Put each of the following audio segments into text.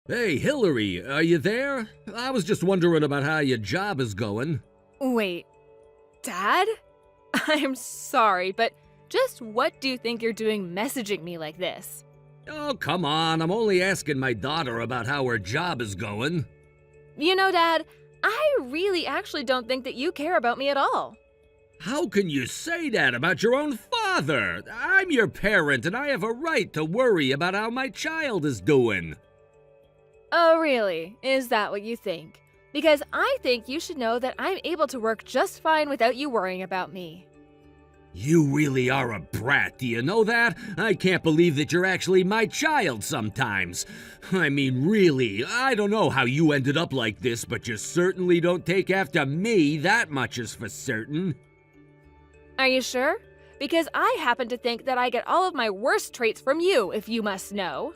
Hey, Hillary, are you there? I was just wondering about how your job is going. Wait, Dad? I'm sorry, but just what do you think you're doing messaging me like this? Oh, come on, I'm only asking my daughter about how her job is going. You know, Dad, I really actually don't think that you care about me at all. How can you say that about your own father? I'm your parent and I have a right to worry about how my child is doing. Oh, really? Is that what you think? Because I think you should know that I'm able to work just fine without you worrying about me. You really are a brat, do you know that? I can't believe that you're actually my child sometimes. I mean, really, I don't know how you ended up like this, but you certainly don't take after me, that much is for certain. Are you sure? Because I happen to think that I get all of my worst traits from you, if you must know.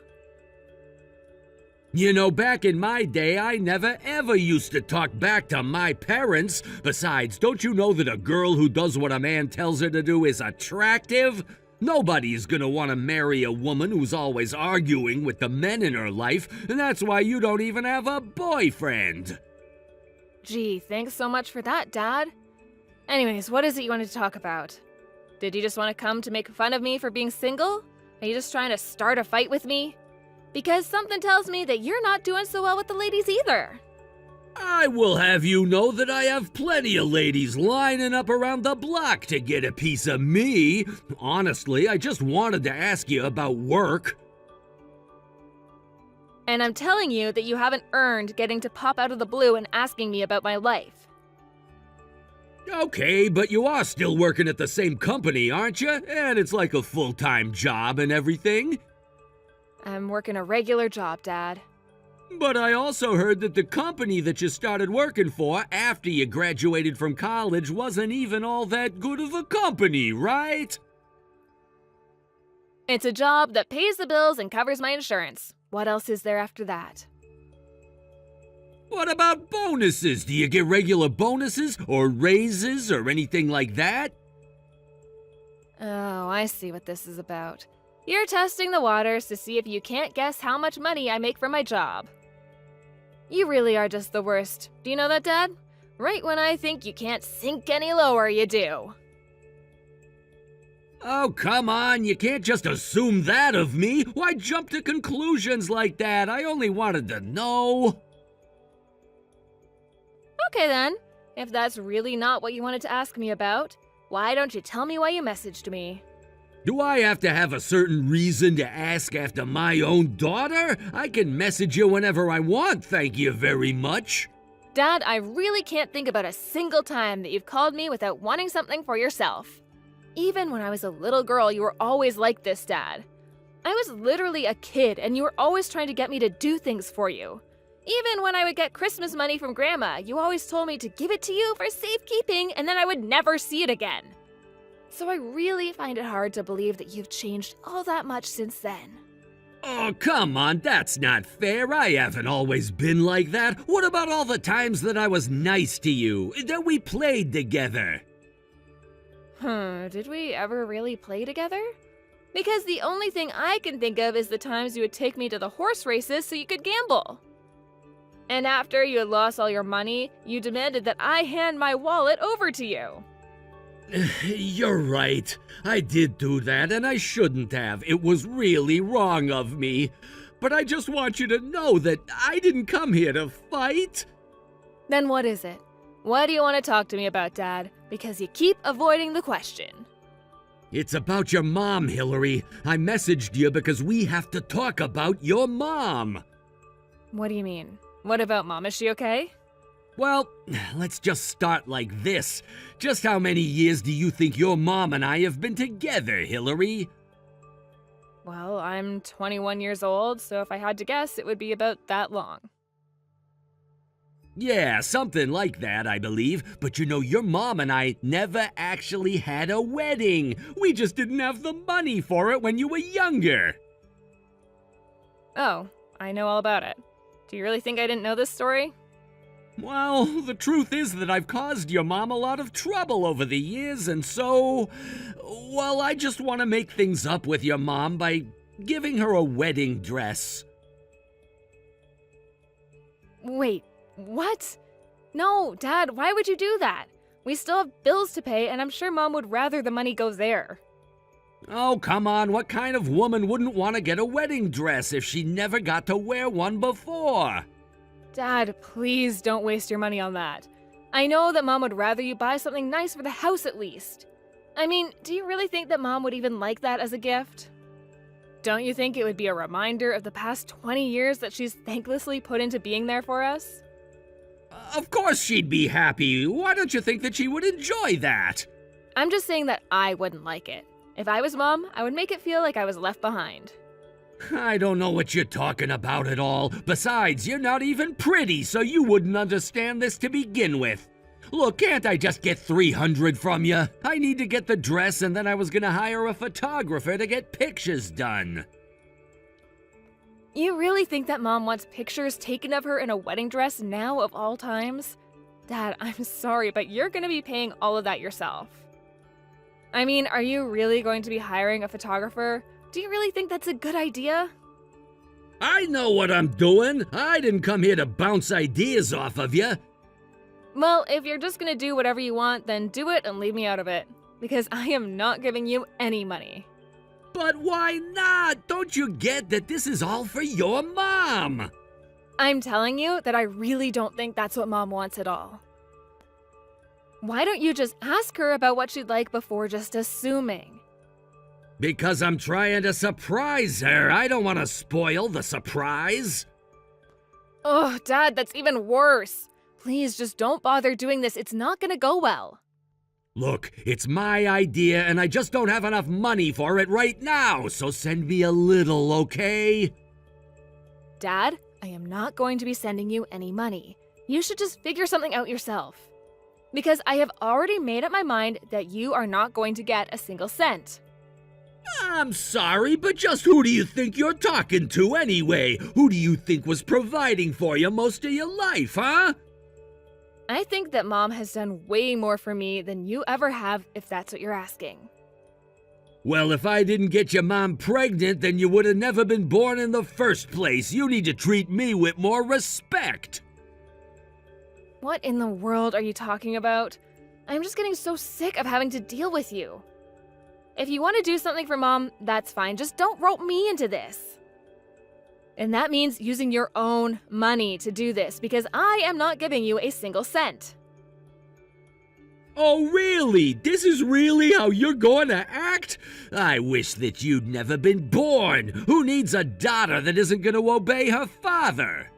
You know, back in my day, I never ever used to talk back to my parents. Besides, don't you know that a girl who does what a man tells her to do is attractive? Nobody's gonna want to marry a woman who's always arguing with the men in her life, and that's why you don't even have a boyfriend. Gee, thanks so much for that, Dad. Anyways, what is it you wanted to talk about? Did you just want to come to make fun of me for being single? Are you just trying to start a fight with me? Because something tells me that you're not doing so well with the ladies either. I will have you know that I have plenty of ladies lining up around the block to get a piece of me. Honestly, I just wanted to ask you about work. And I'm telling you that you haven't earned getting to pop out of the blue and asking me about my life. Okay, but you are still working at the same company, aren't you? And it's like a full-time job and everything. I'm working a regular job, Dad. But I also heard that the company that you started working for after you graduated from college wasn't even all that good of a company, right? It's a job that pays the bills and covers my insurance. What else is there after that? What about bonuses? Do you get regular bonuses or raises or anything like that? Oh, I see what this is about. You're testing the waters to see if you can't guess how much money I make from my job. You really are just the worst. Do you know that, Dad? Right when I think you can't sink any lower, you do. Oh, come on, you can't just assume that of me. Why jump to conclusions like that? I only wanted to know. Okay then, if that's really not what you wanted to ask me about, why don't you tell me why you messaged me? Do I have to have a certain reason to ask after my own daughter? I can message you whenever I want, thank you very much. Dad, I really can't think about a single time that you've called me without wanting something for yourself. Even when I was a little girl, you were always like this, Dad. I was literally a kid, and you were always trying to get me to do things for you. Even when I would get Christmas money from Grandma, you always told me to give it to you for safekeeping, and then I would never see it again. So I really find it hard to believe that you've changed all that much since then. Oh, come on, that's not fair. I haven't always been like that. What about all the times that I was nice to you, that we played together? Did we ever really play together? Because the only thing I can think of is the times you would take me to the horse races so you could gamble. And after you had lost all your money, you demanded that I hand my wallet over to you. You're right. I did do that, and I shouldn't have. It was really wrong of me. But I just want you to know that I didn't come here to fight. Then what is it? What do you want to talk to me about, Dad? Because you keep avoiding the question. It's about your mom, Hillary. I messaged you because we have to talk about your mom. What do you mean? What about Mom? Is she okay? Well, let's just start like this. Just how many years do you think your mom and I have been together, Hillary? Well, I'm 21 years old, so if I had to guess, it would be about that long. Yeah, something like that, I believe. But you know, your mom and I never actually had a wedding. We just didn't have the money for it when you were younger. Oh, I know all about it. Do you really think I didn't know this story? Well, the truth is that I've caused your mom a lot of trouble over the years, and so, well, I just want to make things up with your mom by giving her a wedding dress. Wait, what? No, Dad, why would you do that? We still have bills to pay, and I'm sure Mom would rather the money go there. Oh, come on, what kind of woman wouldn't want to get a wedding dress if she never got to wear one before? Dad, please don't waste your money on that. I know that Mom would rather you buy something nice for the house at least. I mean, do you really think that Mom would even like that as a gift? Don't you think it would be a reminder of the past 20 years that she's thanklessly put into being there for us? Of course she'd be happy. Why don't you think that she would enjoy that? I'm just saying that I wouldn't like it. If I was Mom, I would make it feel like I was left behind. I don't know what you're talking about at all. Besides, you're not even pretty, so you wouldn't understand this to begin with. Look, can't I just get $300 from you? I need to get the dress, and then I was gonna hire a photographer to get pictures done. You really think that Mom wants pictures taken of her in a wedding dress now of all times? Dad, I'm sorry, but you're gonna be paying all of that yourself. I mean, are you really going to be hiring a photographer? Do you really think that's a good idea? I know what I'm doing. I didn't come here to bounce ideas off of you. Well, if you're just gonna do whatever you want, then do it and leave me out of it. Because I am not giving you any money. But why not? Don't you get that this is all for your mom? I'm telling you that I really don't think that's what Mom wants at all. Why don't you just ask her about what she'd like before just assuming? Because I'm trying to surprise her. I don't want to spoil the surprise. Oh, Dad, that's even worse. Please just don't bother doing this. It's not gonna go well. Look, it's my idea and I just don't have enough money for it right now, so send me a little, okay? Dad, I am not going to be sending you any money. You should just figure something out yourself. Because I have already made up my mind that you are not going to get a single cent. I'm sorry, but just who do you think you're talking to anyway? Who do you think was providing for you most of your life, huh? I think that Mom has done way more for me than you ever have, if that's what you're asking. Well, if I didn't get your mom pregnant, then you would have never been born in the first place. You need to treat me with more respect. What in the world are you talking about? I'm just getting so sick of having to deal with you. If you want to do something for Mom, that's fine. Just don't rope me into this. And that means using your own money to do this, because I am not giving you a single cent. Oh, really? This is really how you're going to act? I wish that you'd never been born. Who needs a daughter that isn't going to obey her father?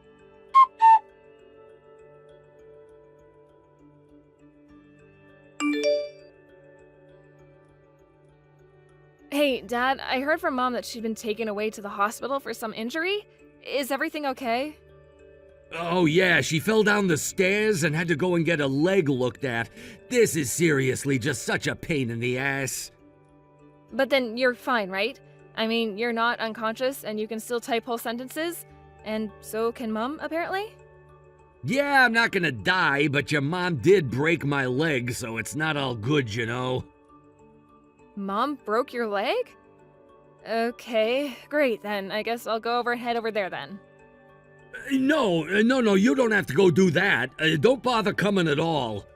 Hey, Dad, I heard from Mom that she'd been taken away to the hospital for some injury. Is everything okay? Oh yeah, she fell down the stairs and had to go and get a leg looked at. This is seriously just such a pain in the ass. But then you're fine, right? I mean, you're not unconscious and you can still type whole sentences? And so can Mom, apparently? Yeah, I'm not gonna die, but your mom did break my leg, so it's not all good, you know. Mom broke your leg? Okay, great then. I guess I'll go over and head over there then. No, you don't have to go do that. Don't bother coming at all.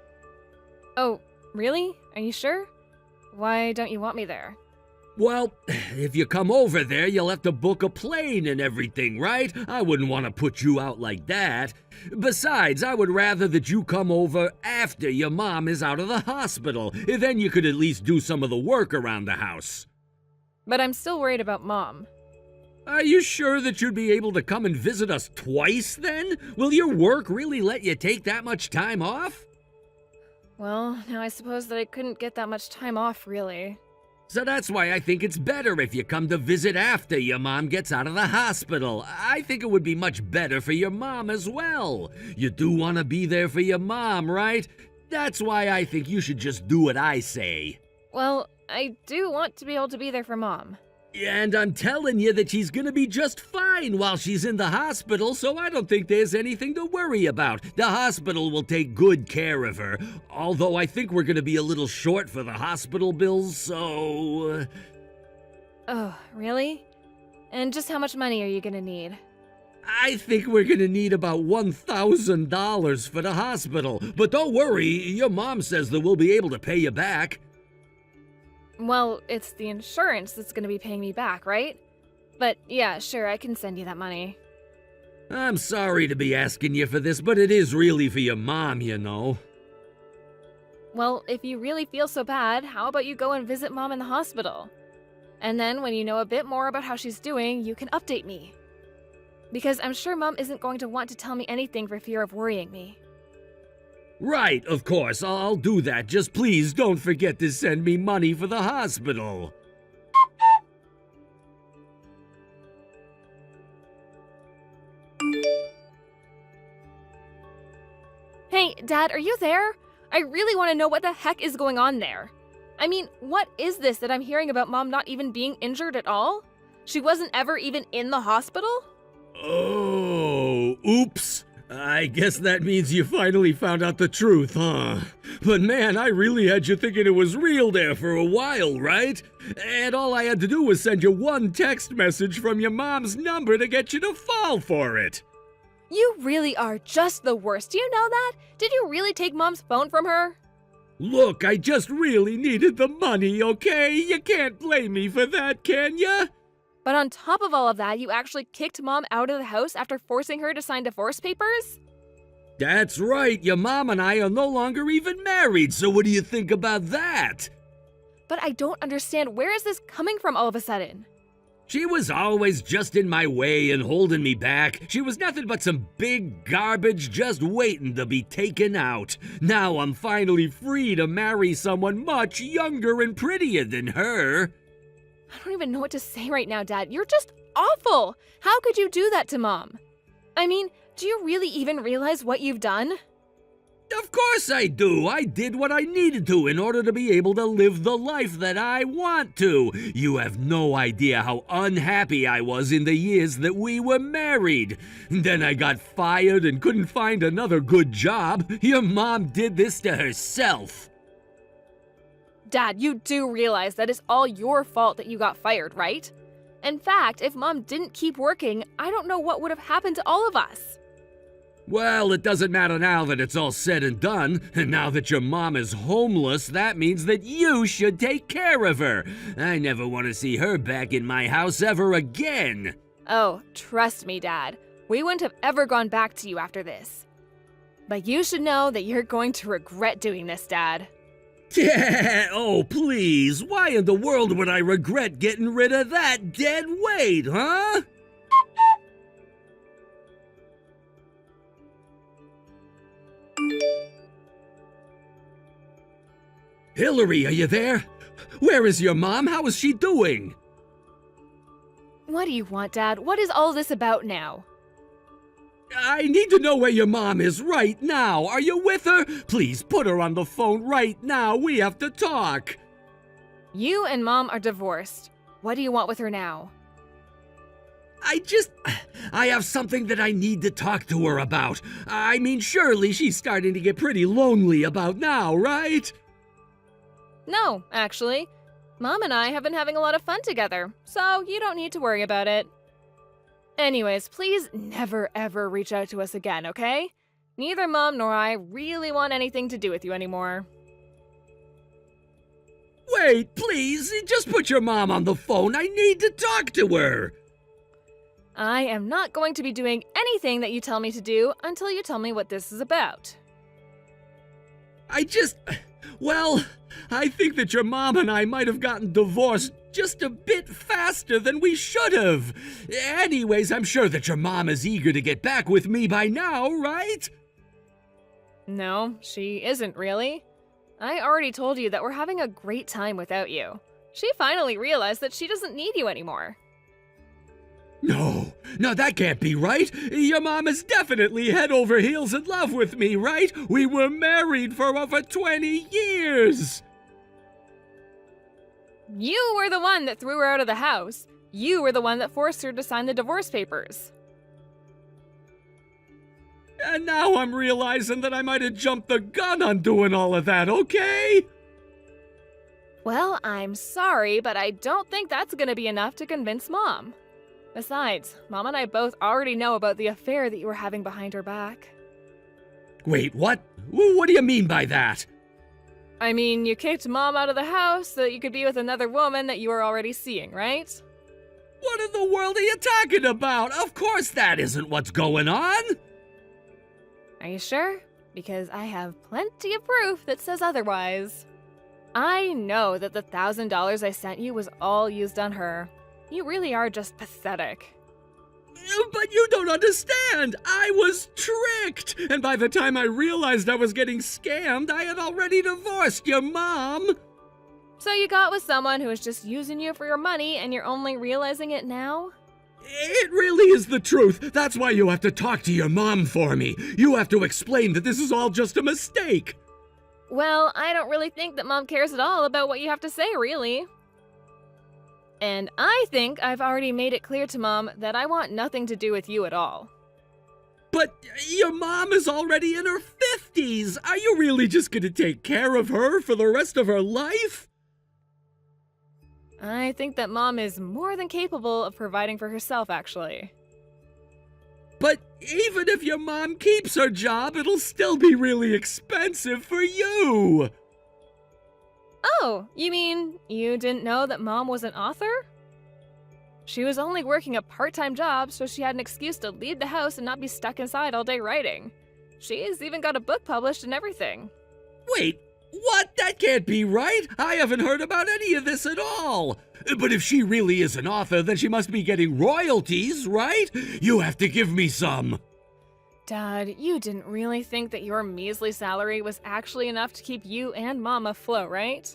Oh, really? Are you sure? Why don't you want me there? Well, if you come over there, you'll have to book a plane and everything, right? I wouldn't want to put you out like that. Besides, I would rather that you come over after your mom is out of the hospital. Then you could at least do some of the work around the house. But I'm still worried about Mom. Are you sure that you'd be able to come and visit us twice then? Will your work really let you take that much time off? Well, now I suppose that I couldn't get that much time off, really. So that's why I think it's better if you come to visit after your mom gets out of the hospital. I think it would be much better for your mom as well. You do want to be there for your mom, right? That's why I think you should just do what I say. Well, I do want to be able to be there for Mom. And I'm telling you that she's gonna be just fine while she's in the hospital, so I don't think there's anything to worry about. The hospital will take good care of her, although I think we're gonna be a little short for the hospital bills, so... Oh, really? And just how much money are you gonna need? I think we're gonna need about $1,000 for the hospital. But don't worry, your mom says that we'll be able to pay you back. Well, it's the insurance that's gonna be paying me back, right? But yeah, sure, I can send you that money. I'm sorry to be asking you for this, but it is really for your mom, you know. Well, if you really feel so bad, how about you go and visit Mom in the hospital? And then when you know a bit more about how she's doing, you can update me. Because I'm sure Mom isn't going to want to tell me anything for fear of worrying me. Right, of course, I'll do that. Just please don't forget to send me money for the hospital. Hey, Dad, are you there? I really want to know what the heck is going on there. I mean, what is this that I'm hearing about Mom not even being injured at all? She wasn't ever even in the hospital? Oh, oops. I guess that means you finally found out the truth, huh? But man, I really had you thinking it was real there for a while, right? And all I had to do was send you one text message from your mom's number to get you to fall for it. You really are just the worst. Do you know that? Did you really take Mom's phone from her? Look, I just really needed the money, okay? You can't blame me for that, can ya? But on top of all of that, you actually kicked Mom out of the house after forcing her to sign divorce papers? That's right, your mom and I are no longer even married, so what do you think about that? But I don't understand, where is this coming from all of a sudden? She was always just in my way and holding me back. She was nothing but some big garbage just waiting to be taken out. Now I'm finally free to marry someone much younger and prettier than her. I don't even know what to say right now, Dad. You're just awful! How could you do that to Mom? I mean, do you really even realize what you've done? Of course I do. I did what I needed to in order to be able to live the life that I want to. You have no idea how unhappy I was in the years that we were married. Then I got fired and couldn't find another good job. Your mom did this to herself. Dad, you do realize that it's all your fault that you got fired, right? In fact, if Mom didn't keep working, I don't know what would have happened to all of us. Well, it doesn't matter now that it's all said and done. And now that your mom is homeless, that means that you should take care of her. I never want to see her back in my house ever again. Oh, trust me, Dad. We wouldn't have ever gone back to you after this. But you should know that you're going to regret doing this, Dad. Yeah, oh please, why in the world would I regret getting rid of that dead weight, huh? Hillary, are you there? Where is your mom? How is she doing? What do you want, Dad? What is all this about now? I need to know where your mom is right now. Are you with her? Please put her on the phone right now. We have to talk. You and Mom are divorced. What do you want with her now? I have something that I need to talk to her about. I mean, surely she's starting to get pretty lonely about now, right? No, actually. Mom and I have been having a lot of fun together, so you don't need to worry about it. Anyways, please never ever reach out to us again, okay? Neither Mom nor I really want anything to do with you anymore. Wait, please, just put your mom on the phone. I need to talk to her. I am not going to be doing anything that you tell me to do until you tell me what this is about. Well, I think that your mom and I might have gotten divorced just a bit faster than we should have. Anyways, I'm sure that your mom is eager to get back with me by now, right? No, she isn't really. I already told you that we're having a great time without you. She finally realized that she doesn't need you anymore. No, that can't be right. Your mom is definitely head over heels in love with me, right? We were married for over 20 years. You were the one that threw her out of the house. You were the one that forced her to sign the divorce papers. And now I'm realizing that I might have jumped the gun on doing all of that, okay? Well, I'm sorry, but I don't think that's gonna be enough to convince Mom. Besides, Mom and I both already know about the affair that you were having behind her back. Wait, what? What do you mean by that? I mean, you kicked Mom out of the house so that you could be with another woman that you were already seeing, right? What in the world are you talking about? Of course that isn't what's going on. Are you sure? Because I have plenty of proof that says otherwise. I know that the $1,000 I sent you was all used on her. You really are just pathetic. But you don't understand. I was tricked. And by the time I realized I was getting scammed, I had already divorced your mom. So you got with someone who was just using you for your money and you're only realizing it now? It really is the truth. That's why you have to talk to your mom for me. You have to explain that this is all just a mistake. Well, I don't really think that Mom cares at all about what you have to say, really. And I think I've already made it clear to Mom that I want nothing to do with you at all. But your mom is already in her 50s. Are you really just going to take care of her for the rest of her life? I think that Mom is more than capable of providing for herself, actually. But even if your mom keeps her job, it'll still be really expensive for you. Oh, you mean you didn't know that Mom was an author? She was only working a part-time job, so she had an excuse to leave the house and not be stuck inside all day writing. She's even got a book published and everything. Wait, what? That can't be right. I haven't heard about any of this at all. But if she really is an author, then she must be getting royalties, right? You have to give me some. Dad, you didn't really think that your measly salary was actually enough to keep you and Mom afloat, right?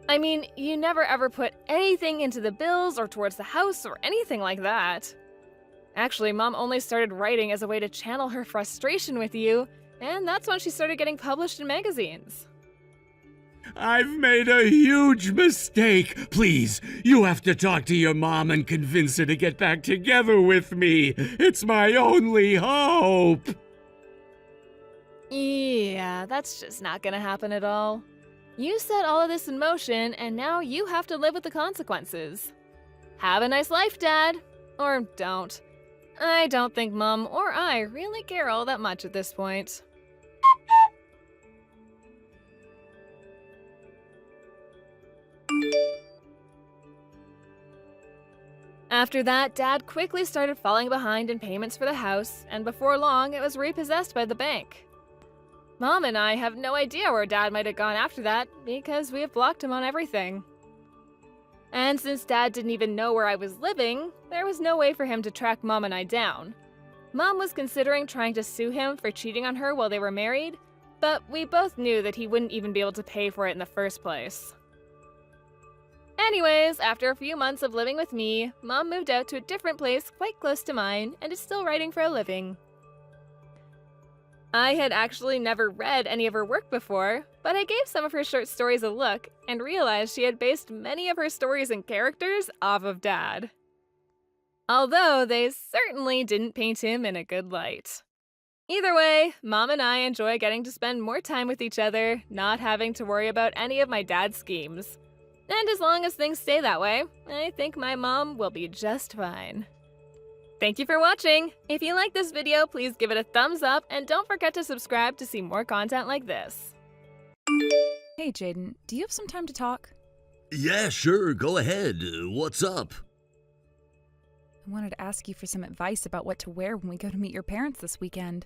I mean, you never ever put anything into the bills or towards the house or anything like that. Actually, Mom only started writing as a way to channel her frustration with you, and that's when she started getting published in magazines. I've made a huge mistake. Please, you have to talk to your mom and convince her to get back together with me. It's my only hope. Yeah, that's just not gonna happen at all. You set all of this in motion, and now you have to live with the consequences. Have a nice life, Dad. Or don't. I don't think Mom or I really care all that much at this point. After that, Dad quickly started falling behind in payments for the house, and before long, it was repossessed by the bank. Mom and I have no idea where Dad might have gone after that, because we have blocked him on everything. And since Dad didn't even know where I was living, there was no way for him to track Mom and I down. Mom was considering trying to sue him for cheating on her while they were married, but we both knew that he wouldn't even be able to pay for it in the first place. Anyways, after a few months of living with me, Mom moved out to a different place quite close to mine and is still writing for a living. I had actually never read any of her work before, but I gave some of her short stories a look and realized she had based many of her stories and characters off of Dad. Although they certainly didn't paint him in a good light. Either way, Mom and I enjoy getting to spend more time with each other, not having to worry about any of my dad's schemes. And as long as things stay that way, I think my mom will be just fine. Thank you for watching! If you like this video, please give it a thumbs up and don't forget to subscribe to see more content like this. Hey Jaden, do you have some time to talk? Yeah, sure, go ahead. What's up? I wanted to ask you for some advice about what to wear when we go to meet your parents this weekend.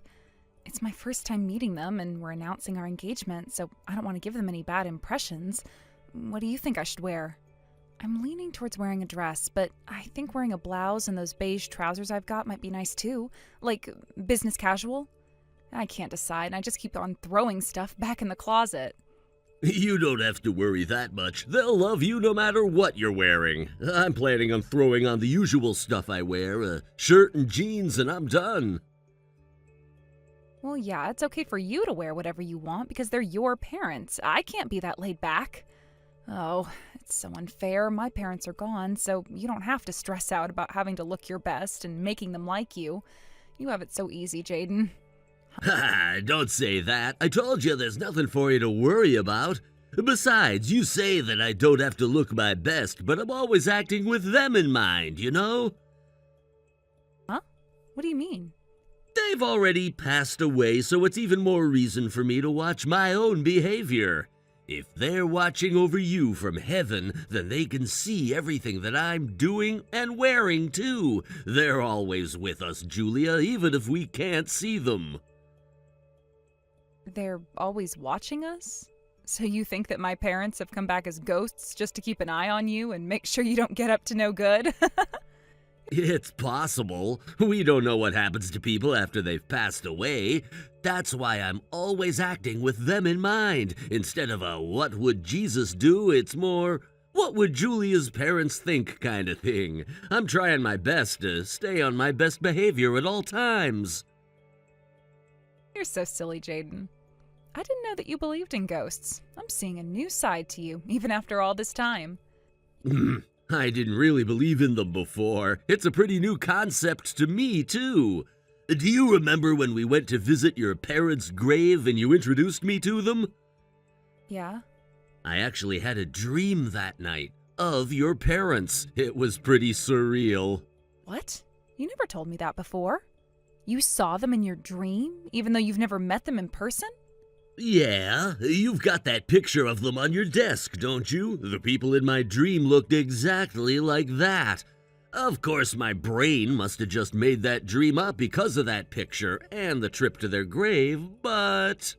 It's my first time meeting them and we're announcing our engagement, so I don't want to give them any bad impressions. What do you think I should wear? I'm leaning towards wearing a dress, but I think wearing a blouse and those beige trousers I've got might be nice too. Like, business casual? I can't decide, and I just keep on throwing stuff back in the closet. You don't have to worry that much. They'll love you no matter what you're wearing. I'm planning on throwing on the usual stuff I wear, a shirt and jeans, and I'm done. Well, yeah, it's okay for you to wear whatever you want because they're your parents. I can't be that laid back. Oh, it's so unfair. My parents are gone, so you don't have to stress out about having to look your best and making them like you. You have it so easy, Jaden. Ha! Don't say that. I told you there's nothing for you to worry about. Besides, you say that I don't have to look my best, but I'm always acting with them in mind, you know? What do you mean? They've already passed away, so it's even more reason for me to watch my own behavior. If they're watching over you from heaven, then they can see everything that I'm doing and wearing, too. They're always with us, Julia, even if we can't see them. They're always watching us? So you think that my parents have come back as ghosts just to keep an eye on you and make sure you don't get up to no good? It's possible. We don't know what happens to people after they've passed away. That's why I'm always acting with them in mind. Instead of a what would Jesus do, it's more what would Julia's parents think kind of thing. I'm trying my best to stay on my best behavior at all times. You're so silly, Jaden. I didn't know that you believed in ghosts. I'm seeing a new side to you, even after all this time. I didn't really believe in them before. It's a pretty new concept to me, too. Do you remember when we went to visit your parents' grave and you introduced me to them? Yeah? I actually had a dream that night of your parents. It was pretty surreal. What? You never told me that before. You saw them in your dream, even though you've never met them in person? Yeah, you've got that picture of them on your desk, don't you? The people in my dream looked exactly like that. Of course, my brain must have just made that dream up because of that picture and the trip to their grave, but...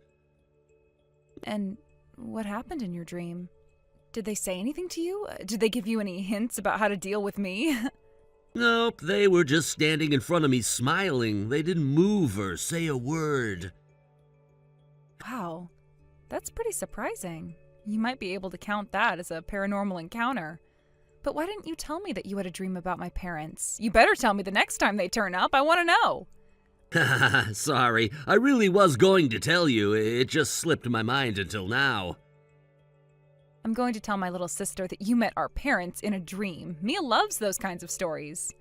And what happened in your dream? Did they say anything to you? Did they give you any hints about how to deal with me? Nope, they were just standing in front of me smiling. They didn't move or say a word. Wow, that's pretty surprising. You might be able to count that as a paranormal encounter. But why didn't you tell me that you had a dream about my parents? You better tell me the next time they turn up. I want to know. Sorry, I really was going to tell you. It just slipped my mind until now. I'm going to tell my little sister that you met our parents in a dream. Mia loves those kinds of stories.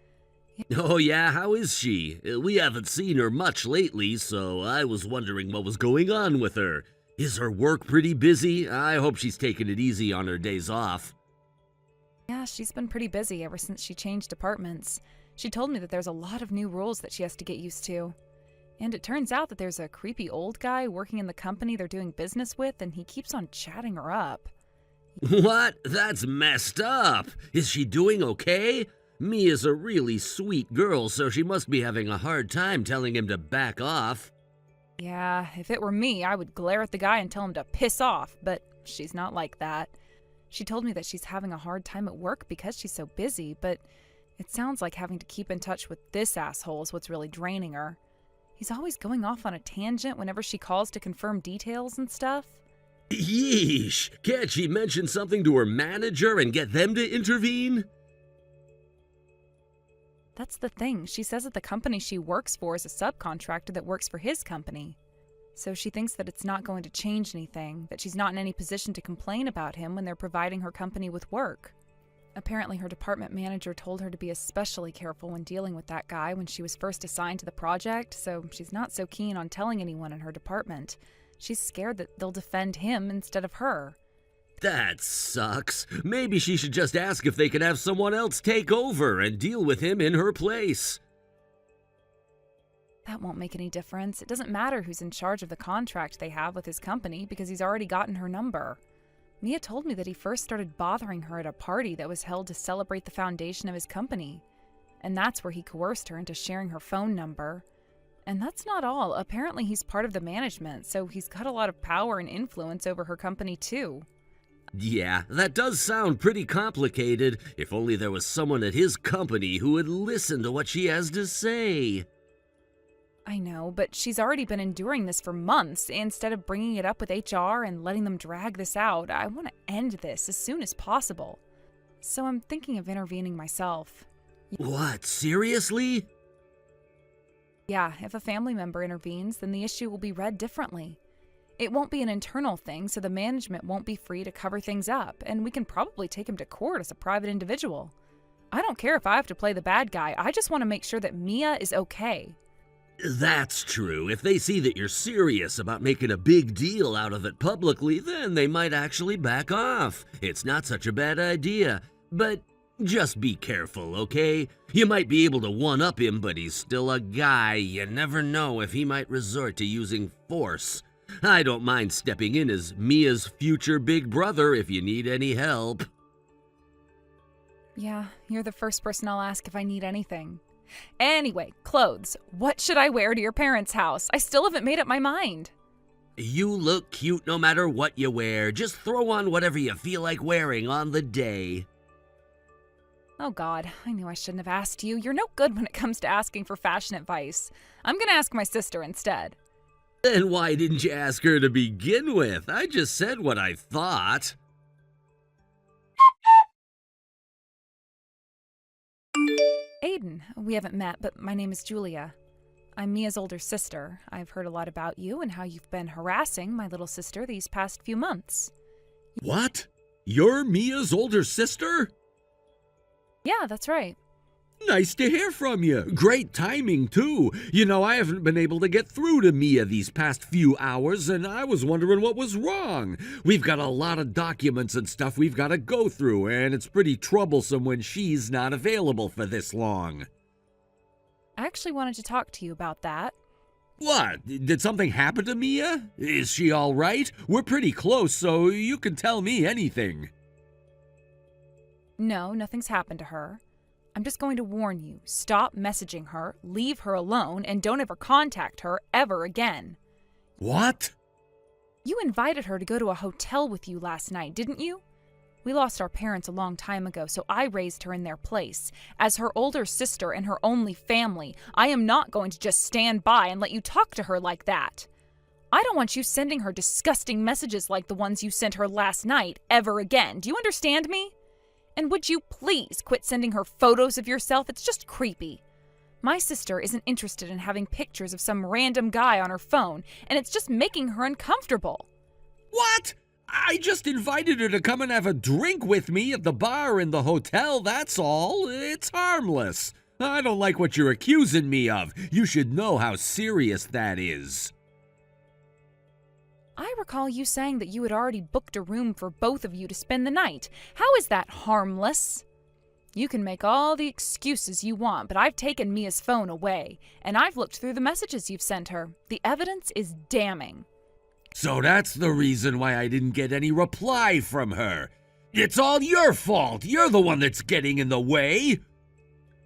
Oh yeah, how is she? We haven't seen her much lately, so I was wondering what was going on with her. Is her work pretty busy? I hope she's taking it easy on her days off. Yeah, she's been pretty busy ever since she changed departments. She told me that there's a lot of new rules that she has to get used to. And it turns out that there's a creepy old guy working in the company they're doing business with, and he keeps on chatting her up. What? That's messed up. Is she doing okay? Mia's a really sweet girl, so she must be having a hard time telling him to back off. Yeah, if it were me, I would glare at the guy and tell him to piss off, but she's not like that. She told me that she's having a hard time at work because she's so busy, but it sounds like having to keep in touch with this asshole is what's really draining her. He's always going off on a tangent whenever she calls to confirm details and stuff. Yeesh! Can't she mention something to her manager and get them to intervene? That's the thing. She says that the company she works for is a subcontractor that works for his company. So she thinks that it's not going to change anything, that she's not in any position to complain about him when they're providing her company with work. Apparently her department manager told her to be especially careful when dealing with that guy when she was first assigned to the project, so she's not so keen on telling anyone in her department. She's scared that they'll defend him instead of her. That sucks. Maybe she should just ask if they can have someone else take over and deal with him in her place. That won't make any difference. It doesn't matter who's in charge of the contract they have with his company because he's already gotten her number. Mia told me that he first started bothering her at a party that was held to celebrate the foundation of his company. And that's where he coerced her into sharing her phone number. And that's not all. Apparently he's part of the management, so he's got a lot of power and influence over her company too. Yeah, that does sound pretty complicated. If only there was someone at his company who would listen to what she has to say. I know, but she's already been enduring this for months. Instead of bringing it up with HR and letting them drag this out, I want to end this as soon as possible. So I'm thinking of intervening myself. What, seriously? Yeah, if a family member intervenes, then the issue will be read differently. It won't be an internal thing, so the management won't be free to cover things up, and we can probably take him to court as a private individual. I don't care if I have to play the bad guy, I just want to make sure that Mia is okay. That's true. If they see that you're serious about making a big deal out of it publicly, then they might actually back off. It's not such a bad idea. But Just be careful, okay? You might be able to one-up him, but he's still a guy. You never know if he might resort to using force. I don't mind stepping in as Mia's future big brother if you need any help. Yeah, you're the first person I'll ask if I need anything. Anyway, clothes. What should I wear to your parents' house? I still haven't made up my mind. You look cute no matter what you wear. Just throw on whatever you feel like wearing on the day. Oh God, I knew I shouldn't have asked you. You're no good when it comes to asking for fashion advice. I'm gonna ask my sister instead. Then why didn't you ask her to begin with? I just said what I thought. Aiden, we haven't met, but my name is Julia. I'm Mia's older sister. I've heard a lot about you and how you've been harassing my little sister these past few months. What? You're Mia's older sister? Yeah, that's right. Nice to hear from you. Great timing, too. You know, I haven't been able to get through to Mia these past few hours, and I was wondering what was wrong. We've got a lot of documents and stuff we've got to go through, and it's pretty troublesome when she's not available for this long. I actually wanted to talk to you about that. What? Did something happen to Mia? Is she all right? We're pretty close, so you can tell me anything. No, nothing's happened to her. I'm just going to warn you, stop messaging her, leave her alone, and don't ever contact her ever again. What? You invited her to go to a hotel with you last night, didn't you? We lost our parents a long time ago, so I raised her in their place. As her older sister and her only family, I am not going to just stand by and let you talk to her like that. I don't want you sending her disgusting messages like the ones you sent her last night ever again. Do you understand me? And would you please quit sending her photos of yourself? It's just creepy. My sister isn't interested in having pictures of some random guy on her phone, and it's just making her uncomfortable. What? I just invited her to come and have a drink with me at the bar in the hotel, that's all. It's harmless. I don't like what you're accusing me of. You should know how serious that is. I recall you saying that you had already booked a room for both of you to spend the night. How is that harmless? You can make all the excuses you want, but I've taken Mia's phone away, and I've looked through the messages you've sent her. The evidence is damning. So that's the reason why I didn't get any reply from her. It's all your fault. You're the one that's getting in the way.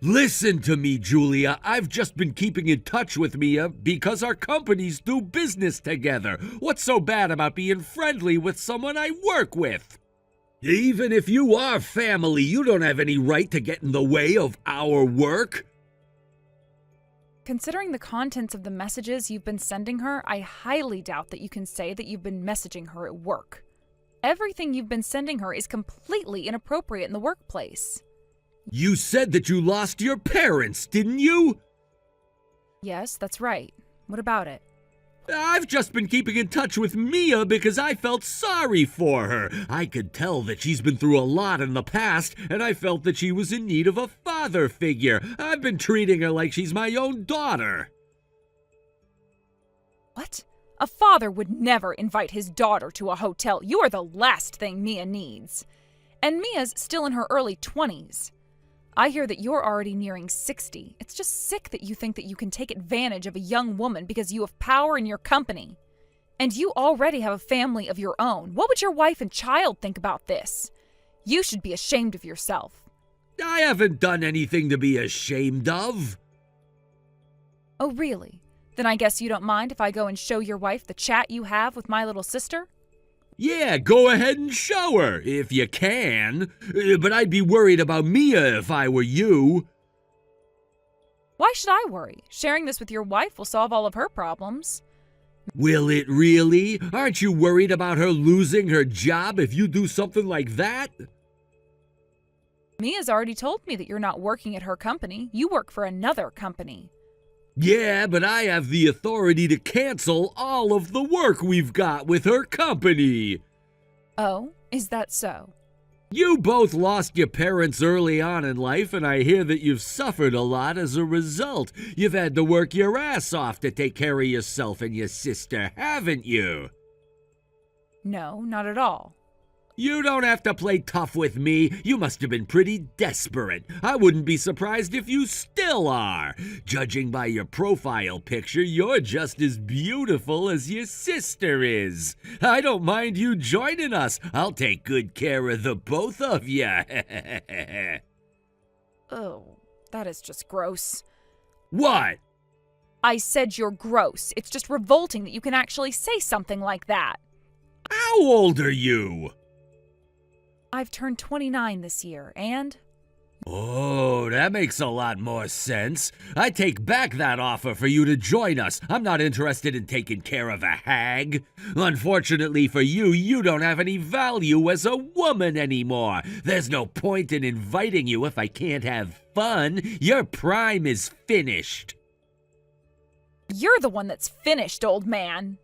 Listen to me, Julia. I've just been keeping in touch with Mia because our companies do business together. What's so bad about being friendly with someone I work with? Even if you are family, you don't have any right to get in the way of our work. Considering the contents of the messages you've been sending her, I highly doubt that you can say that you've been messaging her at work. Everything you've been sending her is completely inappropriate in the workplace. You said that you lost your parents, didn't you? Yes, that's right. What about it? I've just been keeping in touch with Mia because I felt sorry for her. I could tell that she's been through a lot in the past, and I felt that she was in need of a father figure. I've been treating her like she's my own daughter. What? A father would never invite his daughter to a hotel. You are the last thing Mia needs. And Mia's still in her early 20s. I hear that you're already nearing 60. It's just sick that you think that you can take advantage of a young woman because you have power in your company. And you already have a family of your own. What would your wife and child think about this? You should be ashamed of yourself. I haven't done anything to be ashamed of. Oh, really? Then I guess you don't mind if I go and show your wife the chat you have with my little sister? Yeah, go ahead and show her, if you can. But I'd be worried about Mia if I were you. Why should I worry? Sharing this with your wife will solve all of her problems. Will it really? Aren't you worried about her losing her job if you do something like that? Mia's already told me that you're not working at her company. You work for another company. Yeah, but I have the authority to cancel all of the work we've got with her company. Oh, is that so? You both lost your parents early on in life, and I hear that you've suffered a lot as a result. You've had to work your ass off to take care of yourself and your sister, haven't you? No, not at all. You don't have to play tough with me. You must have been pretty desperate. I wouldn't be surprised if you still are. Judging by your profile picture, you're just as beautiful as your sister is. I don't mind you joining us. I'll take good care of the both of you. Oh, that is just gross. What? I said you're gross. It's just revolting that you can actually say something like that. How old are you? I've turned 29 this year, and... Oh, that makes a lot more sense. I take back that offer for you to join us. I'm not interested in taking care of a hag. Unfortunately for you, you don't have any value as a woman anymore. There's no point in inviting you if I can't have fun. Your prime is finished. You're the one that's finished, old man.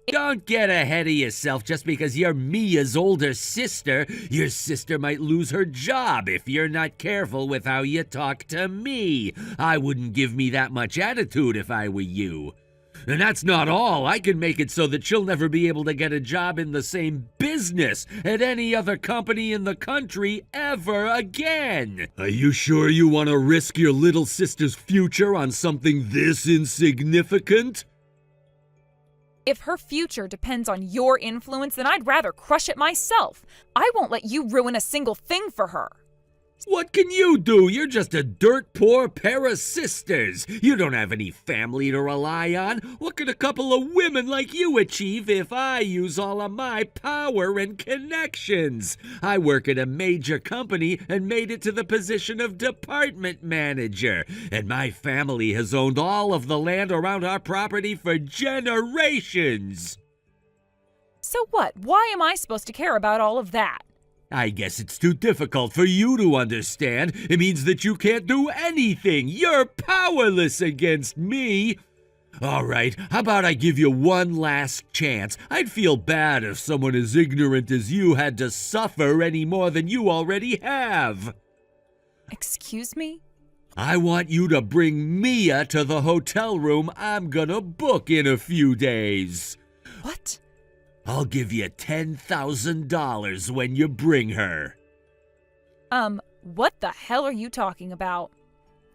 Don't get ahead of yourself just because you're Mia's older sister. Your sister might lose her job if you're not careful with how you talk to me. I wouldn't give me that much attitude if I were you. And that's not all. I can make it so that she'll never be able to get a job in the same business at any other company in the country ever again. Are you sure you want to risk your little sister's future on something this insignificant? If her future depends on your influence, then I'd rather crush it myself. I won't let you ruin a single thing for her. What can you do? You're just a dirt poor pair of sisters. You don't have any family to rely on. What could a couple of women like you achieve if I use all of my power and connections? I work at a major company and made it to the position of department manager. And my family has owned all of the land around our property for generations. So what? Why am I supposed to care about all of that? I guess it's too difficult for you to understand. It means that you can't do anything. You're powerless against me. All right, how about I give you one last chance? I'd feel bad if someone as ignorant as you had to suffer any more than you already have. Excuse me? I want you to bring Mia to the hotel room I'm gonna book in a few days. What? I'll give you $10,000 when you bring her. What the hell are you talking about?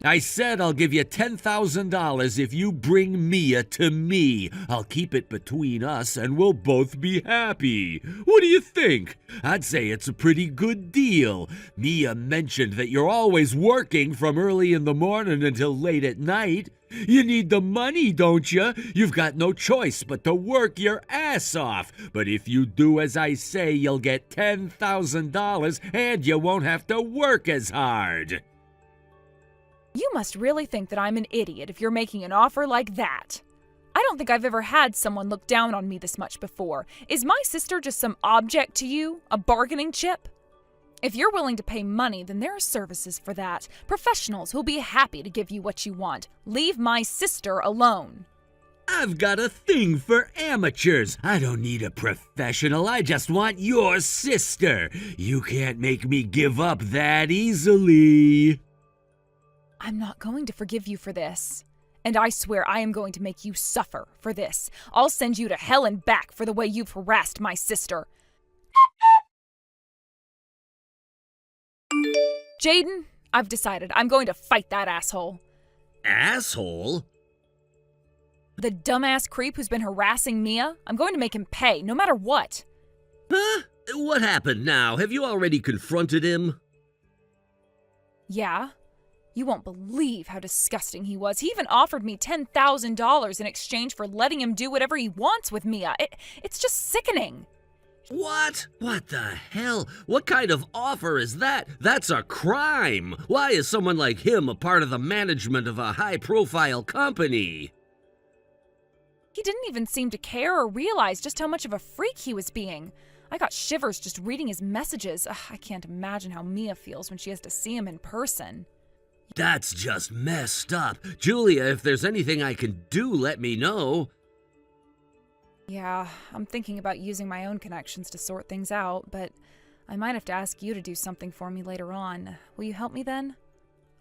I said I'll give you $10,000 if you bring Mia to me. I'll keep it between us and we'll both be happy. What do you think? I'd say it's a pretty good deal. Mia mentioned that you're always working from early in the morning until late at night. You need the money, don't you? You've got no choice but to work your ass off. But if you do as I say, you'll get $10,000 and you won't have to work as hard. You must really think that I'm an idiot if you're making an offer like that. I don't think I've ever had someone look down on me this much before. Is my sister just some object to you? A bargaining chip? If you're willing to pay money, then there are services for that. Professionals who'll be happy to give you what you want. Leave my sister alone. I've got a thing for amateurs. I don't need a professional. I just want your sister. You can't make me give up that easily. I'm not going to forgive you for this. And I swear I am going to make you suffer for this. I'll send you to hell and back for the way you've harassed my sister. Jaden, I've decided I'm going to fight that asshole. Asshole? The dumbass creep who's been harassing Mia. I'm going to make him pay, no matter what. Huh? What happened now? Have you already confronted him? Yeah. You won't believe how disgusting he was. He even offered me $10,000 in exchange for letting him do whatever he wants with Mia. It's just sickening. What? What the hell? What kind of offer is that? That's a crime. Why is someone like him a part of the management of a high-profile company? He didn't even seem to care or realize just how much of a freak he was being. I got shivers just reading his messages. Ugh, I can't imagine how Mia feels when she has to see him in person. That's just messed up. Julia, if there's anything I can do, let me know. Yeah, I'm thinking about using my own connections to sort things out, but I might have to ask you to do something for me later on. Will you help me then?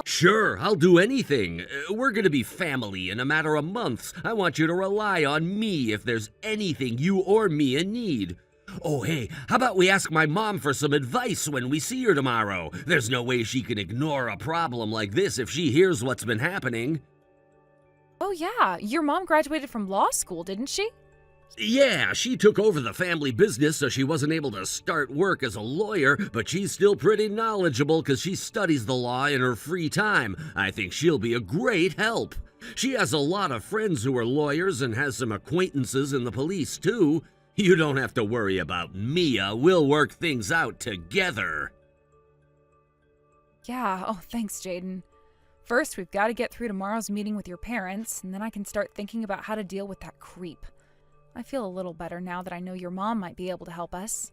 Sure, I'll do anything. We're gonna be family in a matter of months. I want you to rely on me if there's anything you or Mia need. Oh, hey, how about we ask my mom for some advice when we see her tomorrow? There's no way she can ignore a problem like this if she hears what's been happening. Oh, yeah. Your mom graduated from law school, didn't she? Yeah, she took over the family business, so she wasn't able to start work as a lawyer, but she's still pretty knowledgeable because she studies the law in her free time. I think she'll be a great help. She has a lot of friends who are lawyers and has some acquaintances in the police, too. You don't have to worry about Mia. We'll work things out together. Yeah. Oh, thanks, Jaden. First, we've got to get through tomorrow's meeting with your parents, and then I can start thinking about how to deal with that creep. I feel a little better now that I know your mom might be able to help us.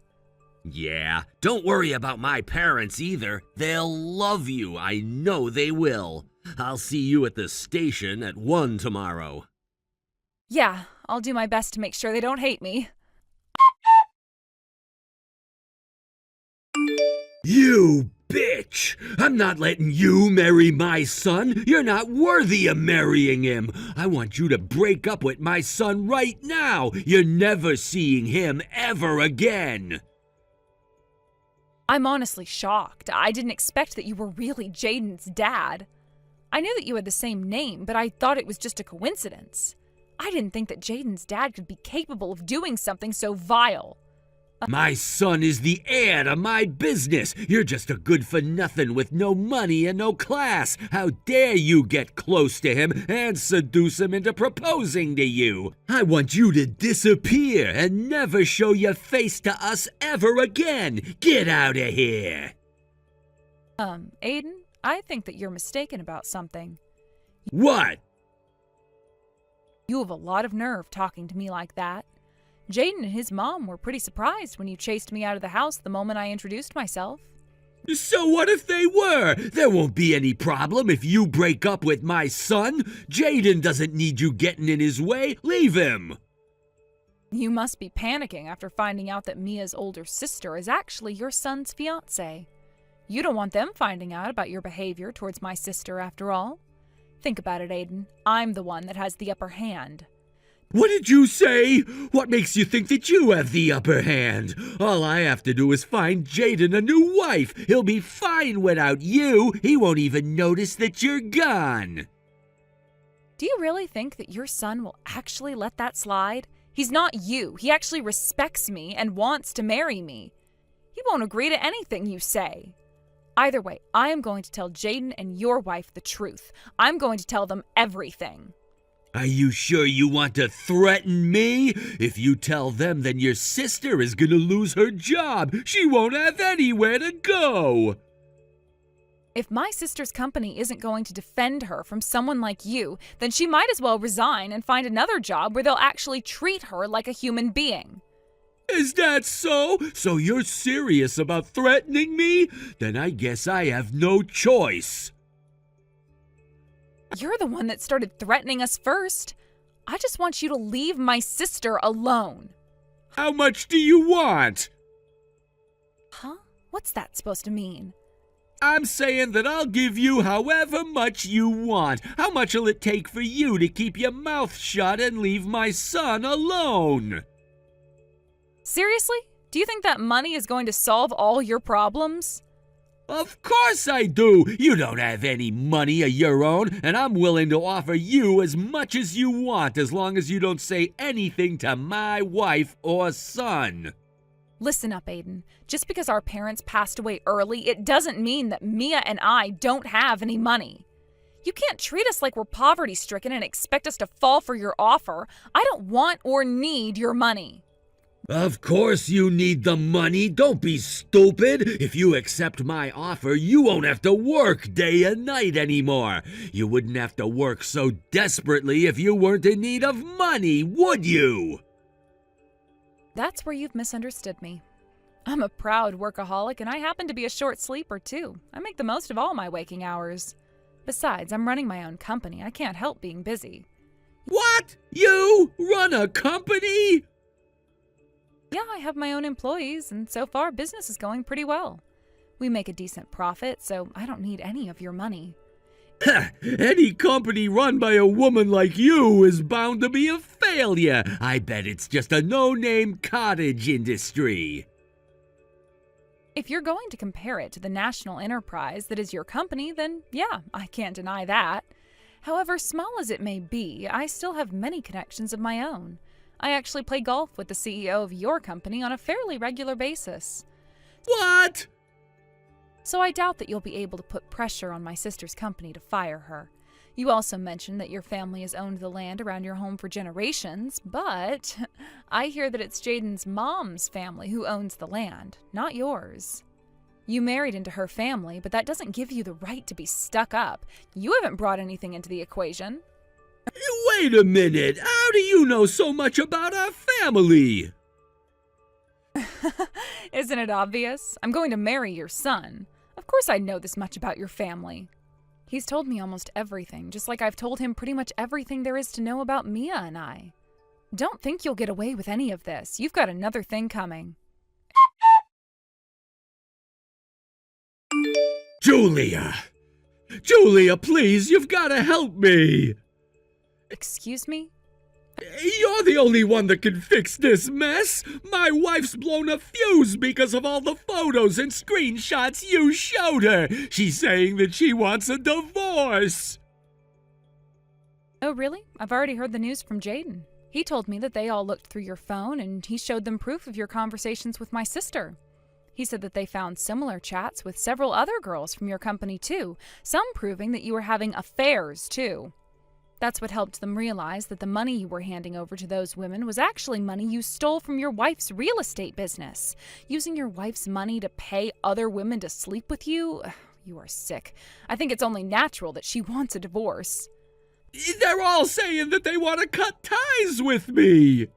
Yeah, don't worry about my parents either. They'll love you. I know they will. I'll see you at the station at 1 tomorrow. Yeah, I'll do my best to make sure they don't hate me. You bitch! I'm not letting you marry my son. You're not worthy of marrying him. I want you to break up with my son right now. You're never seeing him ever again. I'm honestly shocked. I didn't expect that you were really Jaden's dad. I knew that you had the same name, but I thought it was just a coincidence. I didn't think that Jaden's dad could be capable of doing something so vile. My son is the heir to my business. You're just a good-for-nothing with no money and no class. How dare you get close to him and seduce him into proposing to you? I want you to disappear and never show your face to us ever again. Get out of here. Aiden, I think that you're mistaken about something. What? You have a lot of nerve talking to me like that. Jaden and his mom were pretty surprised when you chased me out of the house the moment I introduced myself. So what if they were? There won't be any problem if you break up with my son. Jaden doesn't need you getting in his way. Leave him. You must be panicking after finding out that Mia's older sister is actually your son's fiancée. You don't want them finding out about your behavior towards my sister after all. Think about it, Aiden. I'm the one that has the upper hand. What did you say? What makes you think that you have the upper hand? All I have to do is find Jaden a new wife. He'll be fine without you. He won't even notice that you're gone. Do you really think that your son will actually let that slide? He's not you. He actually respects me and wants to marry me. He won't agree to anything you say. Either way, I am going to tell Jaden and your wife the truth. I'm going to tell them everything. Are you sure you want to threaten me? If you tell them, then your sister is gonna lose her job. She won't have anywhere to go. If my sister's company isn't going to defend her from someone like you, then she might as well resign and find another job where they'll actually treat her like a human being. Is that so? So you're serious about threatening me? Then I guess I have no choice. You're the one that started threatening us first. I just want you to leave my sister alone. How much do you want? Huh? What's that supposed to mean? I'm saying that I'll give you however much you want. How much will it take for you to keep your mouth shut and leave my son alone? Seriously? Do you think that money is going to solve all your problems? Of course I do! You don't have any money of your own, and I'm willing to offer you as much as you want as long as you don't say anything to my wife or son. Listen up, Aiden. Just because our parents passed away early, it doesn't mean that Mia and I don't have any money. You can't treat us like we're poverty-stricken and expect us to fall for your offer. I don't want or need your money. Of course you need the money. Don't be stupid. If you accept my offer, you won't have to work day and night anymore. You wouldn't have to work so desperately if you weren't in need of money, would you? That's where you've misunderstood me. I'm a proud workaholic, and I happen to be a short sleeper, too. I make the most of all my waking hours. Besides, I'm running my own company. I can't help being busy. What? You run a company? Yeah, I have my own employees, and so far business is going pretty well. We make a decent profit, so I don't need any of your money. Any company run by a woman like you is bound to be a failure. failure. I bet it's just a no-name cottage industry. If you're going to compare it to the national enterprise that is your company, then yeah, I can't deny that. However, small as it may be, I still have many connections of my own. I actually play golf with the CEO of your company on a fairly regular basis. What? So I doubt that you'll be able to put pressure on my sister's company to fire her. You also mentioned that your family has owned the land around your home for generations, but I hear that it's Jaden's mom's family who owns the land, not yours. You married into her family, but that doesn't give you the right to be stuck up. You haven't brought anything into the equation. Wait a minute. How do you know so much about our family? Isn't it obvious? I'm going to marry your son. Of course I know this much about your family. He's told me almost everything, just like I've told him pretty much everything there is to know about Mia and I. Don't think you'll get away with any of this. You've got another thing coming. Julia! Julia, please, you've got to help me! Excuse me? You're the only one that can fix this mess! My wife's blown a fuse because of all the photos and screenshots you showed her! She's saying that she wants a divorce! Oh, really? I've already heard the news from Jaden. He told me that they all looked through your phone and he showed them proof of your conversations with my sister. He said that they found similar chats with several other girls from your company too, some proving that you were having affairs too. That's what helped them realize that the money you were handing over to those women was actually money you stole from your wife's real estate business. Using your wife's money to pay other women to sleep with you? You are sick. I think it's only natural that she wants a divorce. They're all saying that they want to cut ties with me!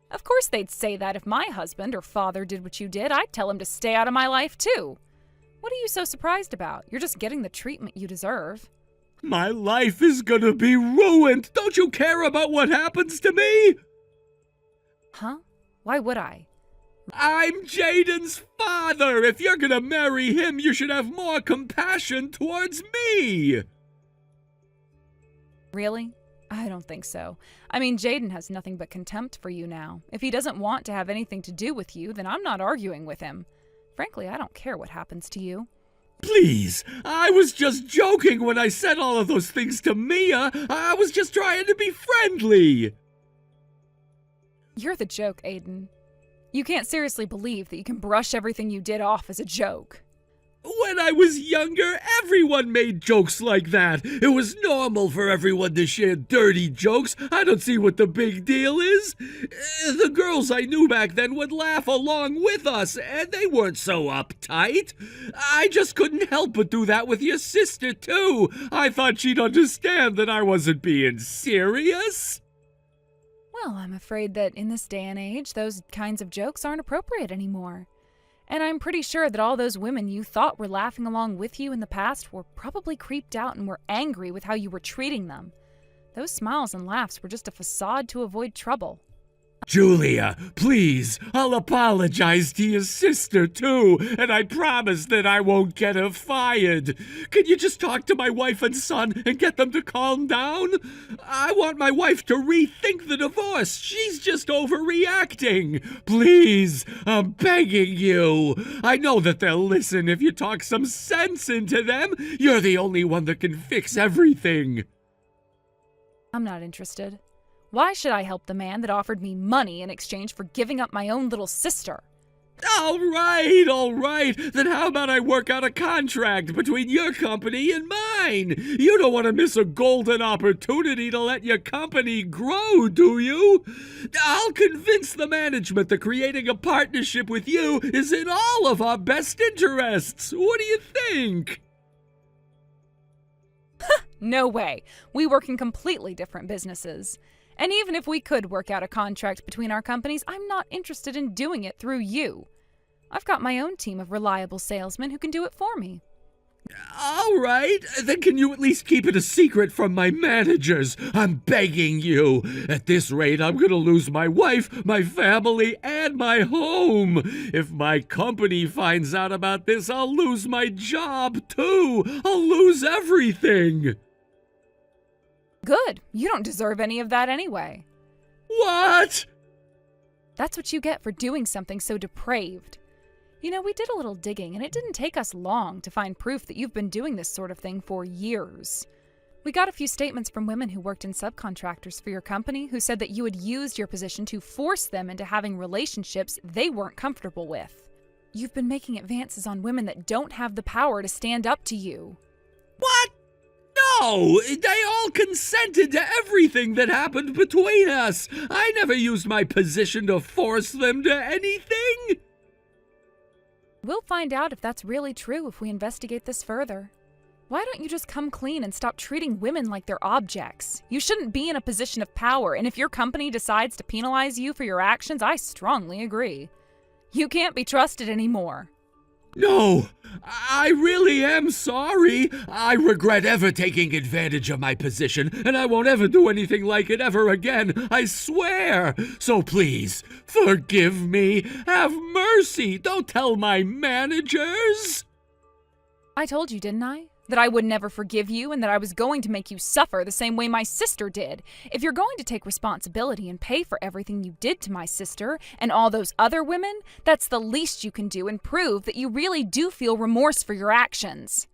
Of course they'd say that if my husband or father did what you did. I'd tell him to stay out of my life too. What are you so surprised about? You're just getting the treatment you deserve. My life is gonna be ruined! Don't you care about what happens to me? Huh? Why would I? I'm Jaden's father! If you're gonna marry him, you should have more compassion towards me! Really? I don't think so. I mean, Jaden has nothing but contempt for you now. If he doesn't want to have anything to do with you, then I'm not arguing with him. Frankly, I don't care what happens to you. Please, I was just joking when I said all of those things to Mia. I was just trying to be friendly. You're the joke, Aiden. You can't seriously believe that you can brush everything you did off as a joke. When I was younger, everyone made jokes like that. It was normal for everyone to share dirty jokes. I don't see what the big deal is. The girls I knew back then would laugh along with us, and they weren't so uptight. I just couldn't help but do that with your sister, too. I thought she'd understand that I wasn't being serious. Well, I'm afraid that in this day and age, those kinds of jokes aren't appropriate anymore. And I'm pretty sure that all those women you thought were laughing along with you in the past were probably creeped out and were angry with how you were treating them. Those smiles and laughs were just a facade to avoid trouble. Julia, please, I'll apologize to your sister, too, and I promise that I won't get her fired. Can you just talk to my wife and son and get them to calm down? I want my wife to rethink the divorce. She's just overreacting. Please, I'm begging you. I know that they'll listen if you talk some sense into them. You're the only one that can fix everything. I'm not interested. Why should I help the man that offered me money in exchange for giving up my own little sister? All right. Then how about I work out a contract between your company and mine? You don't want to miss a golden opportunity to let your company grow, do you? I'll convince the management that creating a partnership with you is in all of our best interests. What do you think? No way. We work in completely different businesses. And even if we could work out a contract between our companies, I'm not interested in doing it through you. I've got my own team of reliable salesmen who can do it for me. All right, then can you at least keep it a secret from my managers? I'm begging you. At this rate, I'm gonna lose my wife, my family, and my home. If my company finds out about this, I'll lose my job, too. I'll lose everything. Good. You don't deserve any of that anyway. What? That's what you get for doing something so depraved. You know, we did a little digging, and it didn't take us long to find proof that you've been doing this sort of thing for years. We got a few statements from women who worked in subcontractors for your company who said that you had used your position to force them into having relationships they weren't comfortable with. You've been making advances on women that don't have the power to stand up to you. What? No! They all consented to everything that happened between us! I never used my position to force them to anything! We'll find out if that's really true if we investigate this further. Why don't you just come clean and stop treating women like they're objects? You shouldn't be in a position of power, and if your company decides to penalize you for your actions, I strongly agree. You can't be trusted anymore. No, I really am sorry. I regret ever taking advantage of my position, and I won't ever do anything like it ever again, I swear. So please, forgive me. Have mercy. Don't tell my managers. I told you, didn't I? That I would never forgive you and that I was going to make you suffer the same way my sister did. If you're going to take responsibility and pay for everything you did to my sister and all those other women, that's the least you can do and prove that you really do feel remorse for your actions.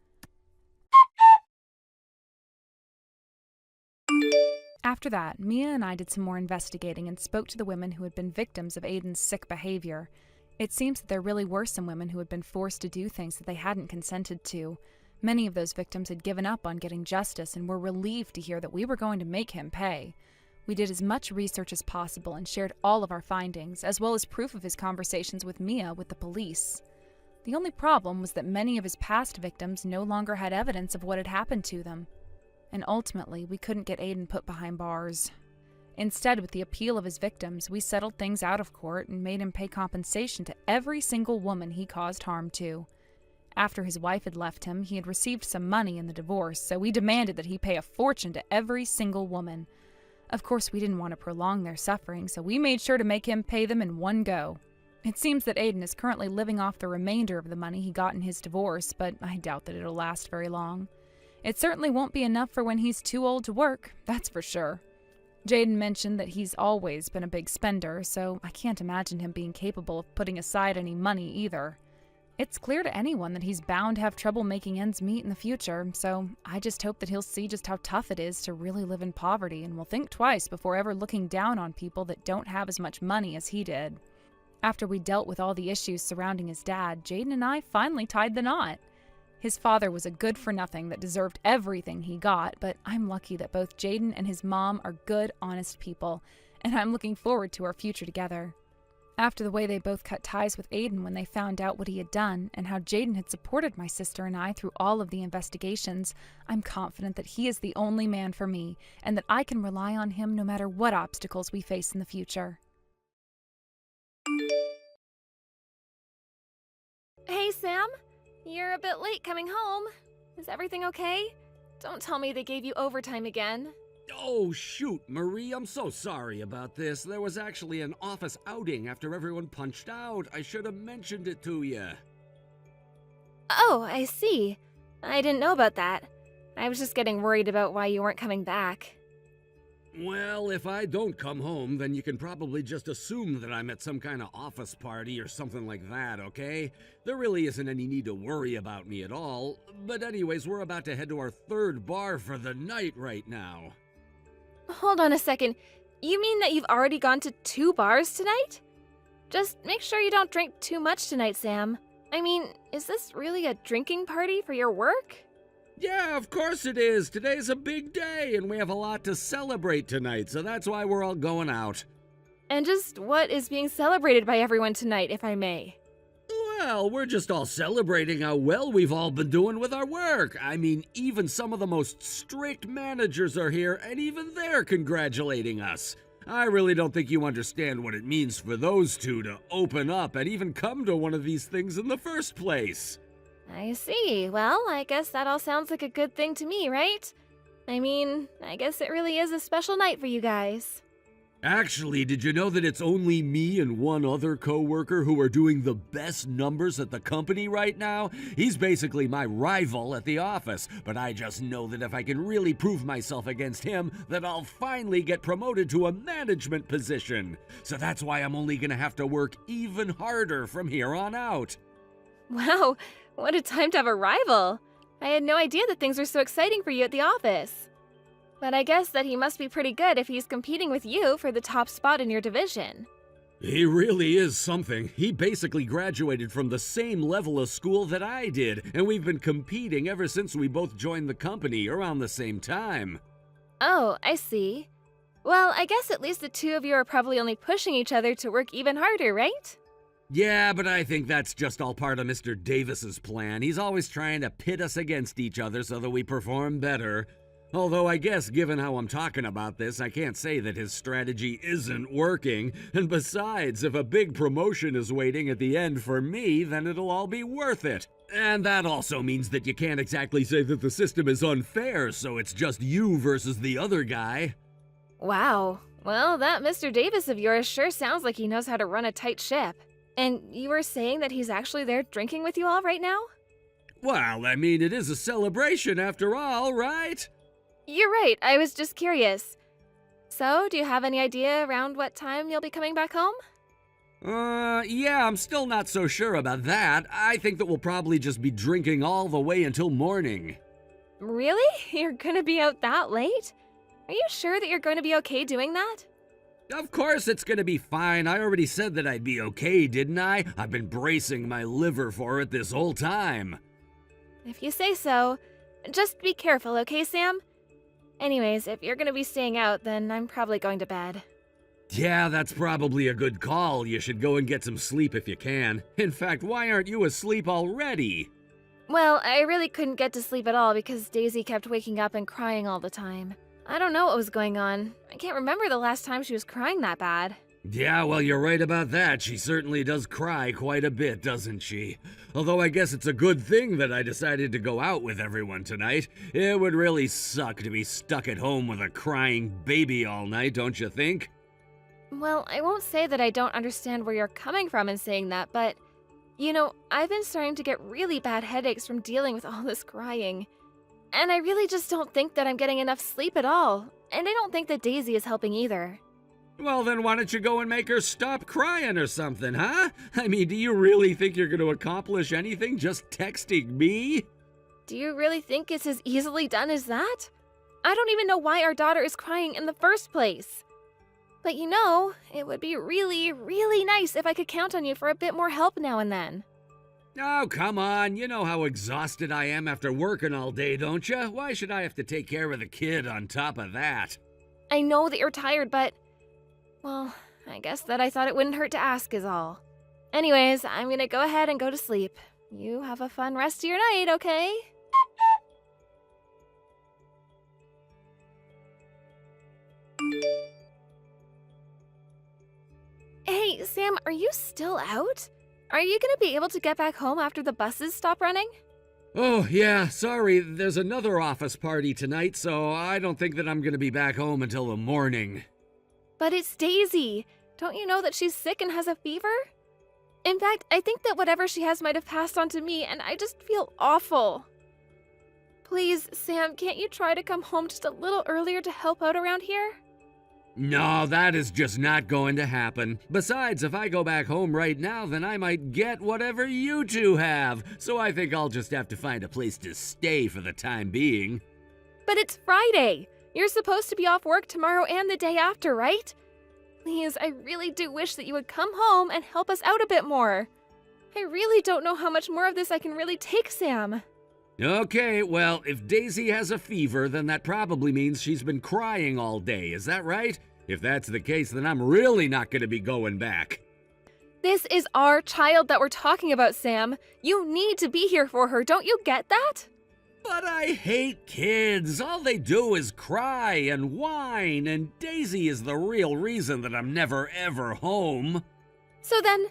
After that, Mia and I did some more investigating and spoke to the women who had been victims of Aiden's sick behavior. It seems that there really were some women who had been forced to do things that they hadn't consented to. Many of those victims had given up on getting justice and were relieved to hear that we were going to make him pay. We did as much research as possible and shared all of our findings, as well as proof of his conversations with Mia with the police. The only problem was that many of his past victims no longer had evidence of what had happened to them. And ultimately, we couldn't get Aiden put behind bars. Instead, with the appeal of his victims, we settled things out of court and made him pay compensation to every single woman he caused harm to. After his wife had left him, he had received some money in the divorce, so we demanded that he pay a fortune to every single woman. Of course, we didn't want to prolong their suffering, so we made sure to make him pay them in one go. It seems that Aiden is currently living off the remainder of the money he got in his divorce, but I doubt that it'll last very long. It certainly won't be enough for when he's too old to work, that's for sure. Jaden mentioned that he's always been a big spender, so I can't imagine him being capable of putting aside any money either. It's clear to anyone that he's bound to have trouble making ends meet in the future, so I just hope that he'll see just how tough it is to really live in poverty and will think twice before ever looking down on people that don't have as much money as he did. After we dealt with all the issues surrounding his dad, Jaden and I finally tied the knot. His father was a good-for-nothing that deserved everything he got, but I'm lucky that both Jaden and his mom are good, honest people, and I'm looking forward to our future together. After the way they both cut ties with Aiden when they found out what he had done, and how Jaden had supported my sister and I through all of the investigations, I'm confident that he is the only man for me, and that I can rely on him no matter what obstacles we face in the future. Hey, Sam. You're a bit late coming home. Is everything okay? Don't tell me they gave you overtime again. Oh, shoot, Marie, I'm so sorry about this. There was actually an office outing after everyone punched out. I should have mentioned it to you. Oh, I see. I didn't know about that. I was just getting worried about why you weren't coming back. Well, if I don't come home, then you can probably just assume that I'm at some kind of office party or something like that, okay? There really isn't any need to worry about me at all. But anyways, we're about to head to our third bar for the night right now. Hold on a second. You mean that you've already gone to 2 bars tonight? Just make sure you don't drink too much tonight, Sam. I mean, is this really a drinking party for your work? Yeah, of course it is. Today's a big day, and we have a lot to celebrate tonight, so that's why we're all going out. And just what is being celebrated by everyone tonight, if I may? Well, we're just all celebrating how well we've all been doing with our work. I mean, even some of the most strict managers are here, and even they're congratulating us. I really don't think you understand what it means for those two to open up and even come to one of these things in the first place. I see. Well, I guess that all sounds like a good thing to me, right? I mean, I guess it really is a special night for you guys. Actually, did you know that it's only me and one other coworker who are doing the best numbers at the company right now? He's basically my rival at the office, but I just know that if I can really prove myself against him, that I'll finally get promoted to a management position. So that's why I'm only gonna have to work even harder from here on out. Wow, what a time to have a rival. I had no idea that things were so exciting for you at the office. But I guess that he must be pretty good if he's competing with you for the top spot in your division. He really is something. He basically graduated from the same level of school that I did, and we've been competing ever since we both joined the company around the same time. Oh, I see. Well, I guess at least the two of you are probably only pushing each other to work even harder, right? Yeah, but I think that's just all part of Mr. Davis's plan. He's always trying to pit us against each other so that we perform better. Although I guess given how I'm talking about this, I can't say that his strategy isn't working. And besides, if a big promotion is waiting at the end for me, then it'll all be worth it. And that also means that you can't exactly say that the system is unfair, so it's just you versus the other guy. Wow. Well, that Mr. Davis of yours sure sounds like he knows how to run a tight ship. And you were saying that he's actually there drinking with you all right now? Well, I mean, it is a celebration after all, right? You're right, I was just curious. So, do you have any idea around what time you'll be coming back home? Yeah, I'm still not so sure about that. I think that we'll probably just be drinking all the way until morning. Really? You're gonna be out that late? Are you sure that you're going to be okay doing that? Of course it's gonna be fine. I already said that I'd be okay, didn't I? I've been bracing my liver for it this whole time. If you say so. Just be careful, okay, Sam? Anyways, if you're gonna be staying out, then I'm probably going to bed. Yeah, that's probably a good call. You should go and get some sleep if you can. In fact, why aren't you asleep already? Well, I really couldn't get to sleep at all because Daisy kept waking up and crying all the time. I don't know what was going on. I can't remember the last time she was crying that bad. Yeah, well, you're right about that. She certainly does cry quite a bit, doesn't she? Although I guess it's a good thing that I decided to go out with everyone tonight. It would really suck to be stuck at home with a crying baby all night, don't you think? Well, I won't say that I don't understand where you're coming from in saying that, but, you know, I've been starting to get really bad headaches from dealing with all this crying. And I really just don't think that I'm getting enough sleep at all. And I don't think that Daisy is helping either. Well, then why don't you go and make her stop crying or something, huh? I mean, do you really think you're going to accomplish anything just texting me? Do you really think it's as easily done as that? I don't even know why our daughter is crying in the first place. But you know, it would be really, really nice if I could count on you for a bit more help now and then. Oh, come on. You know how exhausted I am after working all day, don't you? Why should I have to take care of the kid on top of that? I know that you're tired, but... well, I guess that I thought it wouldn't hurt to ask is all. Anyways, I'm gonna go ahead and go to sleep. You have a fun rest of your night, okay? Hey, Sam, are you still out? Are you gonna be able to get back home after the buses stop running? Oh, yeah, sorry. There's another office party tonight, so I don't think that I'm gonna be back home until the morning. But it's Daisy. Don't you know that she's sick and has a fever? In fact, I think that whatever she has might have passed on to me, and I just feel awful. Please, Sam, can't you try to come home just a little earlier to help out around here? No, that is just not going to happen. Besides, if I go back home right now, then I might get whatever you two have. So I think I'll just have to find a place to stay for the time being. But it's Friday. You're supposed to be off work tomorrow and the day after, right? Please, I really do wish that you would come home and help us out a bit more. I really don't know how much more of this I can really take, Sam. Okay, well, if Daisy has a fever, then that probably means she's been crying all day, is that right? If that's the case, then I'm really not going to be going back. This is our child that we're talking about, Sam. You need to be here for her, don't you get that? But I hate kids. All they do is cry and whine, and Daisy is the real reason that I'm never ever home. So then,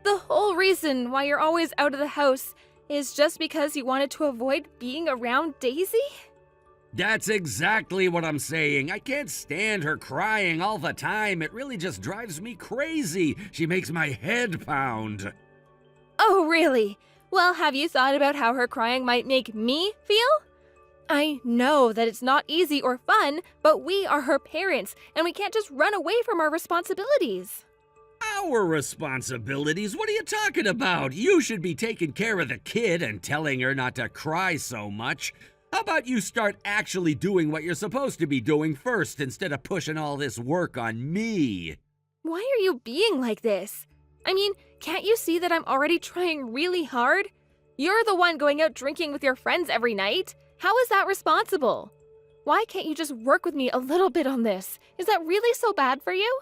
the whole reason why you're always out of the house is just because you wanted to avoid being around Daisy? That's exactly what I'm saying. I can't stand her crying all the time. It really just drives me crazy. She makes my head pound. Oh, really? Well, have you thought about how her crying might make me feel? I know that it's not easy or fun, but we are her parents, and we can't just run away from our responsibilities. Our responsibilities? What are you talking about? You should be taking care of the kid and telling her not to cry so much. How about you start actually doing what you're supposed to be doing first instead of pushing all this work on me? Why are you being like this? I mean, can't you see that I'm already trying really hard? You're the one going out drinking with your friends every night. How is that responsible? Why can't you just work with me a little bit on this? Is that really so bad for you?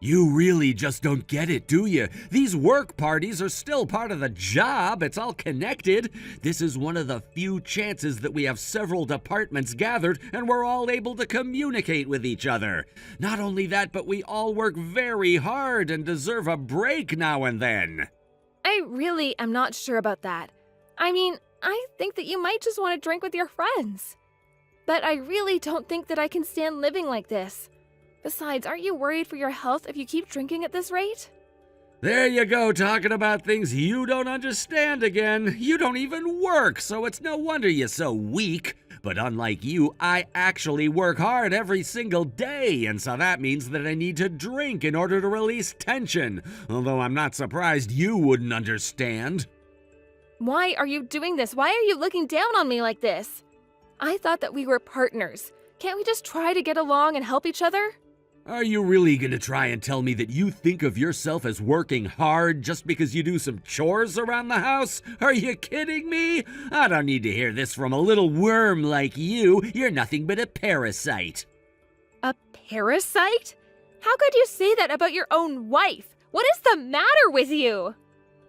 You really just don't get it, do you? These work parties are still part of the job. It's all connected. This is one of the few chances that we have several departments gathered and we're all able to communicate with each other. Not only that, but we all work very hard and deserve a break now and then. I really am not sure about that. I mean, I think that you might just want to drink with your friends. But I really don't think that I can stand living like this. Besides, aren't you worried for your health if you keep drinking at this rate? There you go, talking about things you don't understand again. You don't even work, so it's no wonder you're so weak. But unlike you, I actually work hard every single day, and so that means that I need to drink in order to release tension. Although I'm not surprised you wouldn't understand. Why are you doing this? Why are you looking down on me like this? I thought that we were partners. Can't we just try to get along and help each other? Are you really gonna try and tell me that you think of yourself as working hard just because you do some chores around the house? Are you kidding me? I don't need to hear this from a little worm like you. You're nothing but a parasite. A parasite? How could you say that about your own wife? What is the matter with you?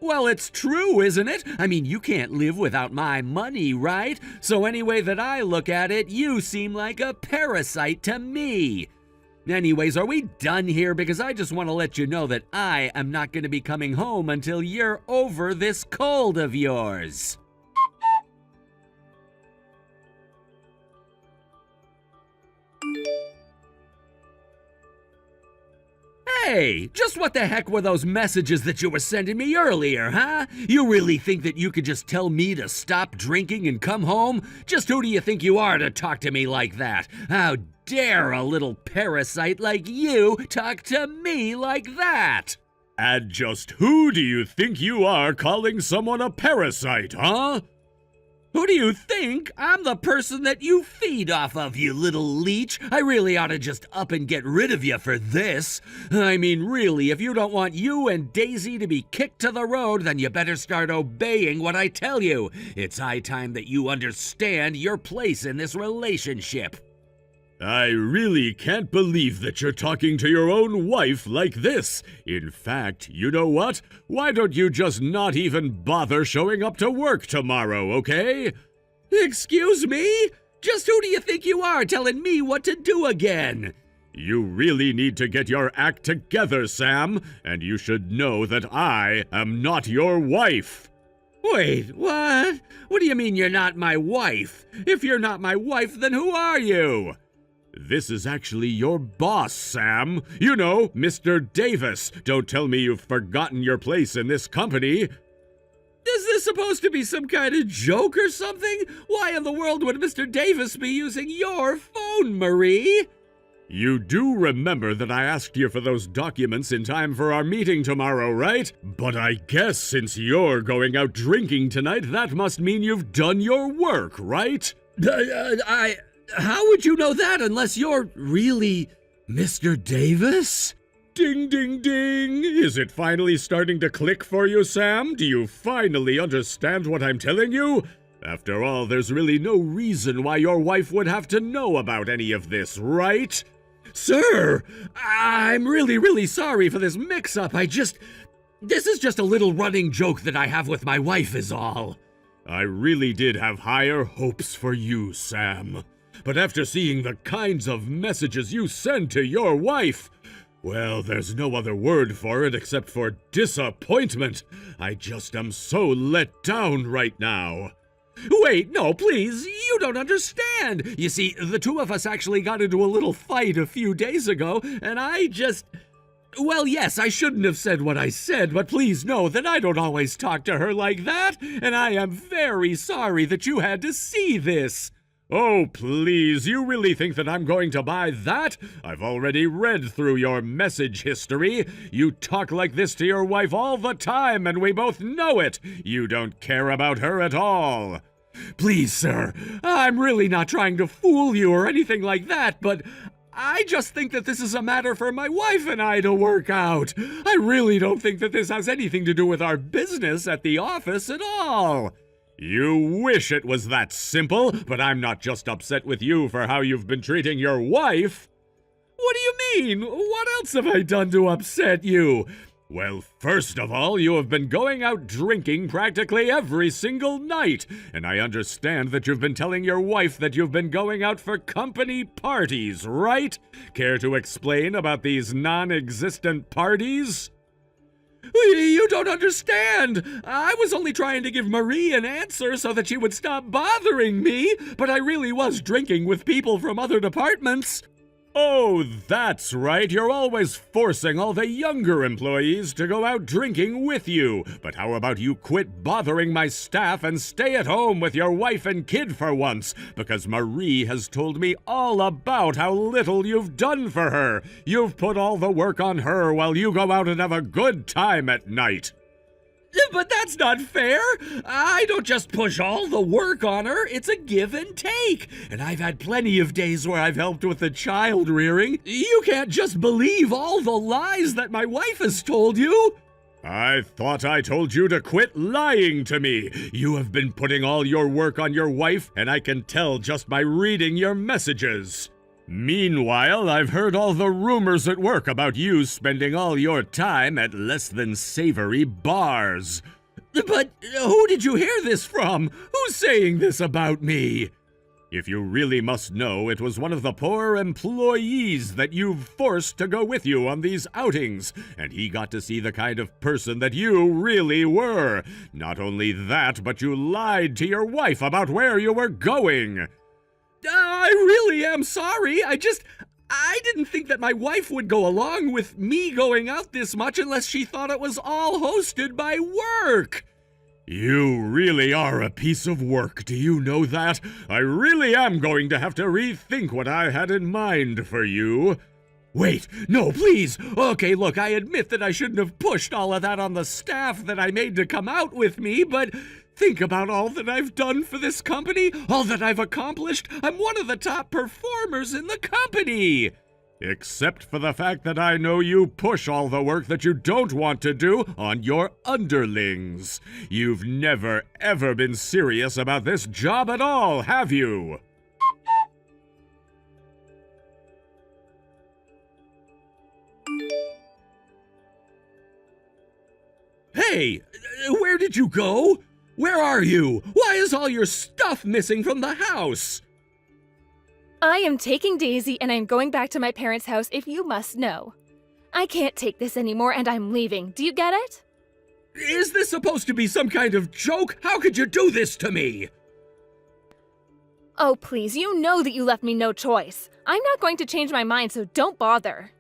Well, it's true, isn't it? I mean, you can't live without my money, right? So any way that I look at it, you seem like a parasite to me. Anyways, are we done here? Because I just want to let you know that I am not going to be coming home until you're over this cold of yours. Hey, just what the heck were those messages that you were sending me earlier, huh? You really think that you could just tell me to stop drinking and come home? Just who do you think you are to talk to me like that? How dare a little parasite like you talk to me like that? And just who do you think you are calling someone a parasite, huh? Who do you think? I'm the person that you feed off of, you little leech. I really ought to just up and get rid of you for this. I mean, really, if you don't want you and Daisy to be kicked to the road, then you better start obeying what I tell you. It's high time that you understand your place in this relationship. I really can't believe that you're talking to your own wife like this. In fact, you know what? Why don't you just not even bother showing up to work tomorrow, okay? Excuse me? Just who do you think you are telling me what to do again? You really need to get your act together, Sam, and you should know that I am not your wife. Wait, what? What do you mean you're not my wife? If you're not my wife, then who are you? This is actually your boss, Sam. You know, Mr. Davis. Don't tell me you've forgotten your place in this company. Is this supposed to be some kind of joke or something? Why in the world would Mr. Davis be using your phone, Marie? You do remember that I asked you for those documents in time for our meeting tomorrow, right? But I guess since you're going out drinking tonight, that must mean you've done your work, right? How would you know that unless you're really Mr. Davis? Ding, ding, ding! Is it finally starting to click for you, Sam? Do you finally understand what I'm telling you? After all, there's really no reason why your wife would have to know about any of this, right? Sir, I'm really sorry for this mix-up. This is just a little running joke that I have with my wife is all. I really did have higher hopes for you, Sam. But after seeing the kinds of messages you send to your wife, well, there's no other word for it except for disappointment. I just am so let down right now. Wait, no, please, you don't understand. You see, the two of us actually got into a little fight a few days ago, and well, yes, I shouldn't have said what I said, but please know that I don't always talk to her like that, and I am very sorry that you had to see this. Oh, please, you really think that I'm going to buy that? I've already read through your message history. You talk like this to your wife all the time, and we both know it. You don't care about her at all. Please, sir, I'm really not trying to fool you or anything like that, but I just think that this is a matter for my wife and I to work out. I really don't think that this has anything to do with our business at the office at all. You wish it was that simple, but I'm not just upset with you for how you've been treating your wife. What do you mean? What else have I done to upset you? Well, first of all, you have been going out drinking practically every single night, and I understand that you've been telling your wife that you've been going out for company parties, right? Care to explain about these non-existent parties? You don't understand. I was only trying to give Marie an answer so that she would stop bothering me, but I really was drinking with people from other departments. Oh, that's right. You're always forcing all the younger employees to go out drinking with you. But how about you quit bothering my staff and stay at home with your wife and kid for once? Because Marie has told me all about how little you've done for her. You've put all the work on her while you go out and have a good time at night. But that's not fair. I don't just push all the work on her. It's a give and take. And I've had plenty of days where I've helped with the child rearing. You can't just believe all the lies that my wife has told you. I thought I told you to quit lying to me. You have been putting all your work on your wife, and I can tell just by reading your messages. Meanwhile, I've heard all the rumors at work about you spending all your time at less than savory bars. But who did you hear this from? Who's saying this about me? If you really must know, it was one of the poor employees that you've forced to go with you on these outings, and he got to see the kind of person that you really were. Not only that, but you lied to your wife about where you were going. I really am sorry. I didn't think that my wife would go along with me going out this much unless she thought it was all hosted by work. You really are a piece of work, do you know that? I really am going to have to rethink what I had in mind for you. Wait, no, please. Okay, look, I admit that I shouldn't have pushed all of that on the staff that I made to come out with me, but think about all that I've done for this company, all that I've accomplished. I'm one of the top performers in the company. Except for the fact that I know you push all the work that you don't want to do on your underlings. You've never, ever been serious about this job at all, have you? Hey, where did you go? Where are you? Why is all your stuff missing from the house? I am taking Daisy and I'm going back to my parents' house if you must know. I can't take this anymore and I'm leaving. Do you get it? Is this supposed to be some kind of joke? How could you do this to me? Oh, please, you know that you left me no choice. I'm not going to change my mind, so don't bother.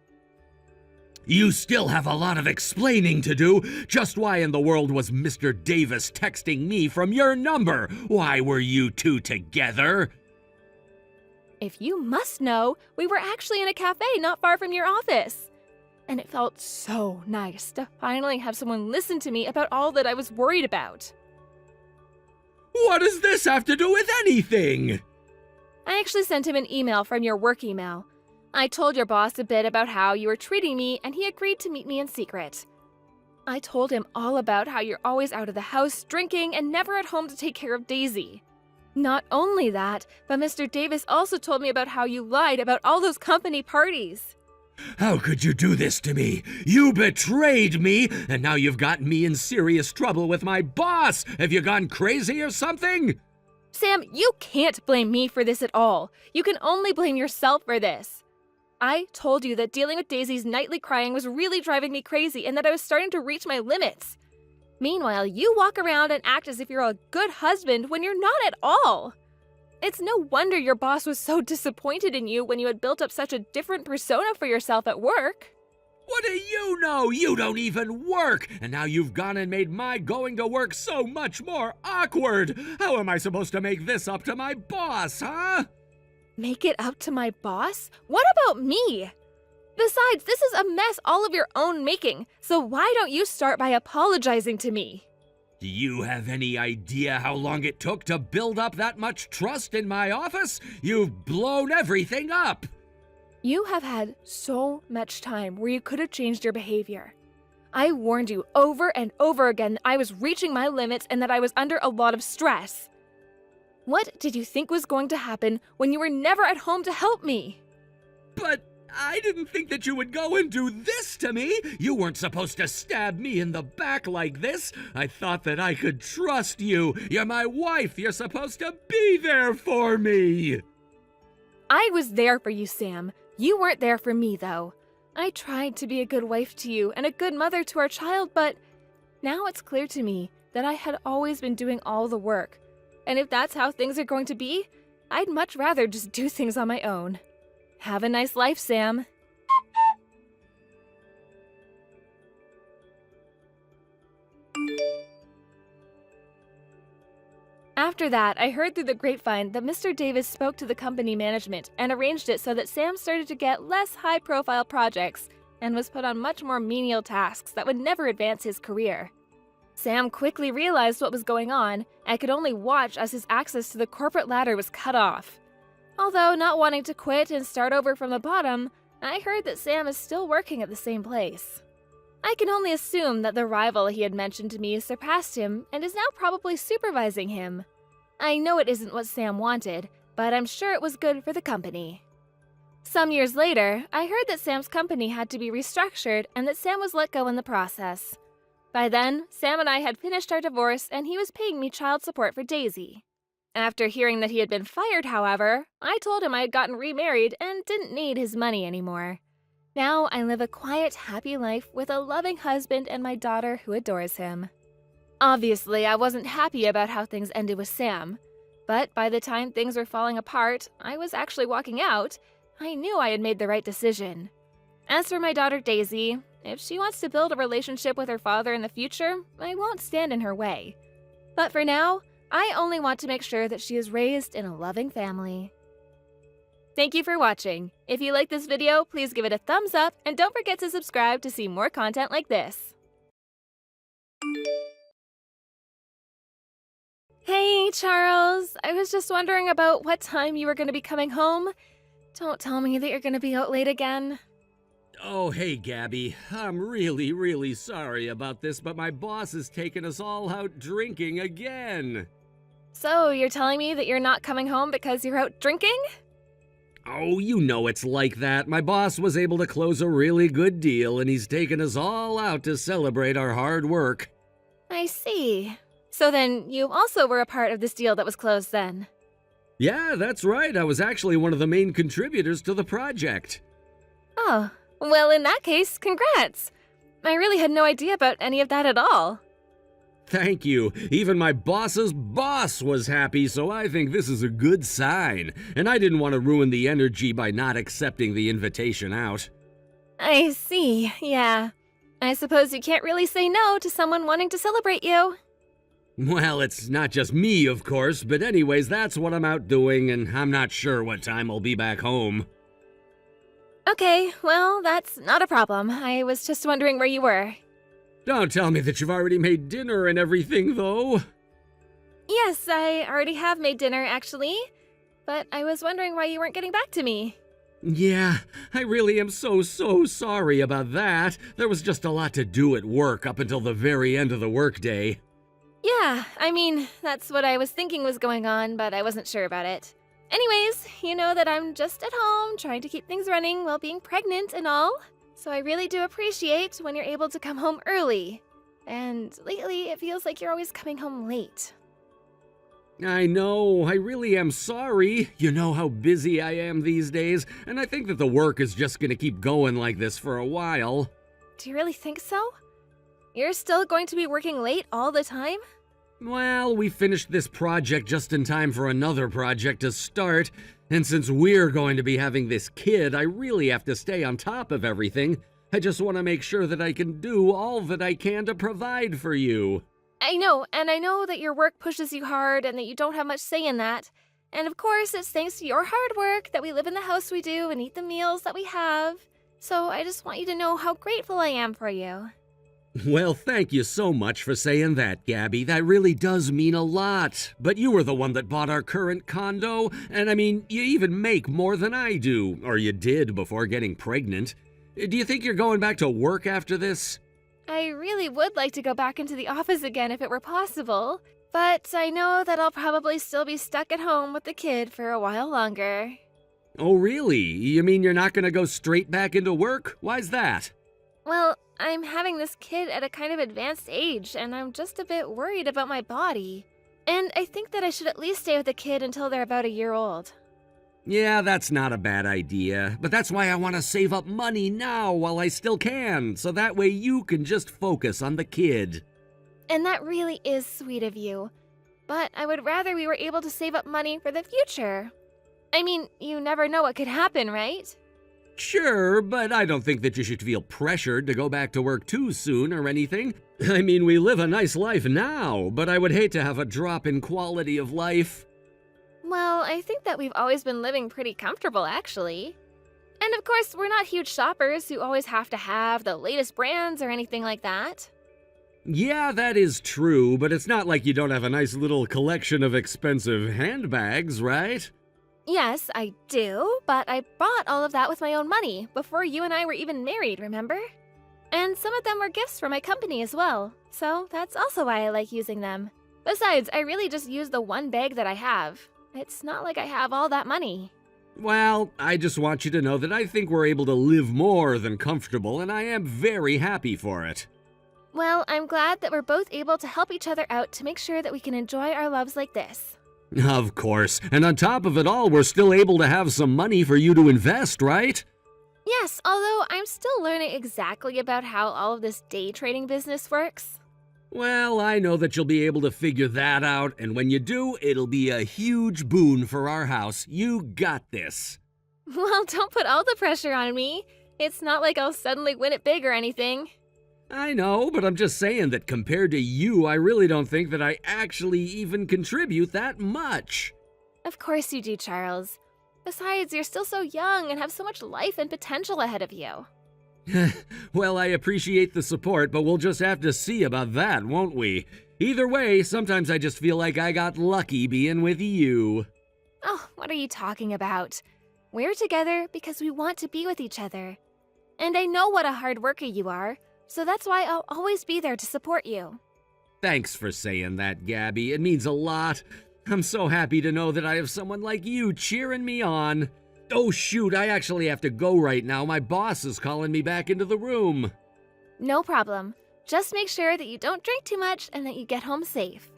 You still have a lot of explaining to do. Just why in the world was Mr. Davis texting me from your number? Why were you two together? If you must know, we were actually in a cafe not far from your office. And it felt so nice to finally have someone listen to me about all that I was worried about. What does this have to do with anything? I actually sent him an email from your work email. I told your boss a bit about how you were treating me, and he agreed to meet me in secret. I told him all about how you're always out of the house drinking and never at home to take care of Daisy. Not only that, but Mr. Davis also told me about how you lied about all those company parties. How could you do this to me? You betrayed me, and now you've gotten me in serious trouble with my boss. Have you gone crazy or something? Sam, you can't blame me for this at all. You can only blame yourself for this. I told you that dealing with Daisy's nightly crying was really driving me crazy and that I was starting to reach my limits. Meanwhile, you walk around and act as if you're a good husband when you're not at all. It's no wonder your boss was so disappointed in you when you had built up such a different persona for yourself at work. What do you know? You don't even work, and now you've gone and made my going to work so much more awkward. How am I supposed to make this up to my boss, huh? Make it up to my boss? What about me? Besides, this is a mess all of your own making, so why don't you start by apologizing to me? Do you have any idea how long it took to build up that much trust in my office? You've blown everything up. You have had so much time where you could have changed your behavior. I warned you over and over again that I was reaching my limits and that I was under a lot of stress. What did you think was going to happen when you were never at home to help me? But I didn't think that you would go and do this to me. You weren't supposed to stab me in the back like this. I thought that I could trust you. You're my wife. You're supposed to be there for me. I was there for you, Sam. You weren't there for me, though. I tried to be a good wife to you and a good mother to our child, but now it's clear to me that I had always been doing all the work. And if that's how things are going to be, I'd much rather just do things on my own. Have a nice life, Sam. After that, I heard through the grapevine that Mr. Davis spoke to the company management and arranged it so that Sam started to get less high-profile projects and was put on much more menial tasks that would never advance his career. Sam quickly realized what was going on and could only watch as his access to the corporate ladder was cut off. Although not wanting to quit and start over from the bottom, I heard that Sam is still working at the same place. I can only assume that the rival he had mentioned to me surpassed him and is now probably supervising him. I know it isn't what Sam wanted, but I'm sure it was good for the company. Some years later, I heard that Sam's company had to be restructured and that Sam was let go in the process. By then, Sam and I had finished our divorce and he was paying me child support for Daisy. After hearing that he had been fired, however, I told him I had gotten remarried and didn't need his money anymore. Now I live a quiet, happy life with a loving husband and my daughter who adores him. Obviously, I wasn't happy about how things ended with Sam, but by the time things were falling apart, I was actually walking out. I knew I had made the right decision. As for my daughter Daisy, if she wants to build a relationship with her father in the future, I won't stand in her way. But for now, I only want to make sure that she is raised in a loving family. Thank you for watching. If you like this video, please give it a thumbs up and don't forget to subscribe to see more content like this. Hey, Charles. I was just wondering about what time you were going to be coming home. Don't tell me that you're going to be out late again. Oh, hey, Gabby. I'm really sorry about this, but my boss has taken us all out drinking again. So, you're telling me that you're not coming home because you're out drinking? Oh, you know it's like that. My boss was able to close a really good deal, and he's taken us all out to celebrate our hard work. I see. So then, you also were a part of this deal that was closed then? Yeah, that's right. I was actually one of the main contributors to the project. Oh, well, in that case, congrats. I really had no idea about any of that at all. Thank you. Even my boss's boss was happy, so I think this is a good sign. And I didn't want to ruin the energy by not accepting the invitation out. I see, yeah. I suppose you can't really say no to someone wanting to celebrate you. Well, it's not just me, of course, but anyways, that's what I'm out doing, and I'm not sure what time I'll be back home. Okay, well, that's not a problem. I was just wondering where you were. Don't tell me that you've already made dinner and everything, though. Yes, I already have made dinner, actually. But I was wondering why you weren't getting back to me. Yeah, I really am so sorry about that. There was just a lot to do at work up until the very end of the workday. Yeah, I mean, that's what I was thinking was going on, but I wasn't sure about it. Anyways, you know that I'm just at home trying to keep things running while being pregnant and all. So I really do appreciate when you're able to come home early. And lately, it feels like you're always coming home late. I know, I really am sorry. You know how busy I am these days, and I think that the work is just gonna keep going like this for a while. Do you really think so? You're still going to be working late all the time? Well, we finished this project just in time for another project to start, and since we're going to be having this kid, I really have to stay on top of everything. I just want to make sure that I can do all that I can to provide for you. I know, and I know that your work pushes you hard and that you don't have much say in that. And of course, it's thanks to your hard work that we live in the house we do and eat the meals that we have. So I just want you to know how grateful I am for you. Well, thank you so much for saying that, Gabby. That really does mean a lot. But you were the one that bought our current condo, and I mean, you even make more than I do, or you did before getting pregnant. Do you think you're going back to work after this? I really would like to go back into the office again if it were possible, but I know that I'll probably still be stuck at home with the kid for a while longer. Oh, really? You mean you're not going to go straight back into work? Why's that? Well, I'm having this kid at a kind of advanced age, and I'm just a bit worried about my body. And I think that I should at least stay with the kid until they're about a year old. Yeah, that's not a bad idea, but that's why I want to save up money now while I still can, so that way you can just focus on the kid. And that really is sweet of you. But I would rather we were able to save up money for the future. I mean, you never know what could happen, right? Sure, but I don't think that you should feel pressured to go back to work too soon or anything. I mean, we live a nice life now, but I would hate to have a drop in quality of life. Well, I think that we've always been living pretty comfortable, actually. And of course, we're not huge shoppers who always have to have the latest brands or anything like that. Yeah, that is true, but it's not like you don't have a nice little collection of expensive handbags, right? Yes, I do, but I bought all of that with my own money before you and I were even married, remember? And some of them were gifts from my company as well, so that's also why I like using them. Besides, I really just use the one bag that I have. It's not like I have all that money. Well, I just want you to know that I think we're able to live more than comfortable, and I am very happy for it. Well, I'm glad that we're both able to help each other out to make sure that we can enjoy our loves like this. Of course, and on top of it all, we're still able to have some money for you to invest, right? Yes, although I'm still learning exactly about how all of this day trading business works. Well, I know that you'll be able to figure that out, and when you do, it'll be a huge boon for our house. You got this. Well, don't put all the pressure on me. It's not like I'll suddenly win it big or anything. I know, but I'm just saying that compared to you, I really don't think that I actually even contribute that much. Of course you do, Charles. Besides, you're still so young and have so much life and potential ahead of you. Well, I appreciate the support, but we'll just have to see about that, won't we? Either way, sometimes I just feel like I got lucky being with you. Oh, what are you talking about? We're together because we want to be with each other. And I know what a hard worker you are, so that's why I'll always be there to support you. Thanks for saying that, Gabby. It means a lot. I'm so happy to know that I have someone like you cheering me on. Oh shoot, I actually have to go right now. My boss is calling me back into the room. No problem. Just make sure that you don't drink too much and that you get home safe.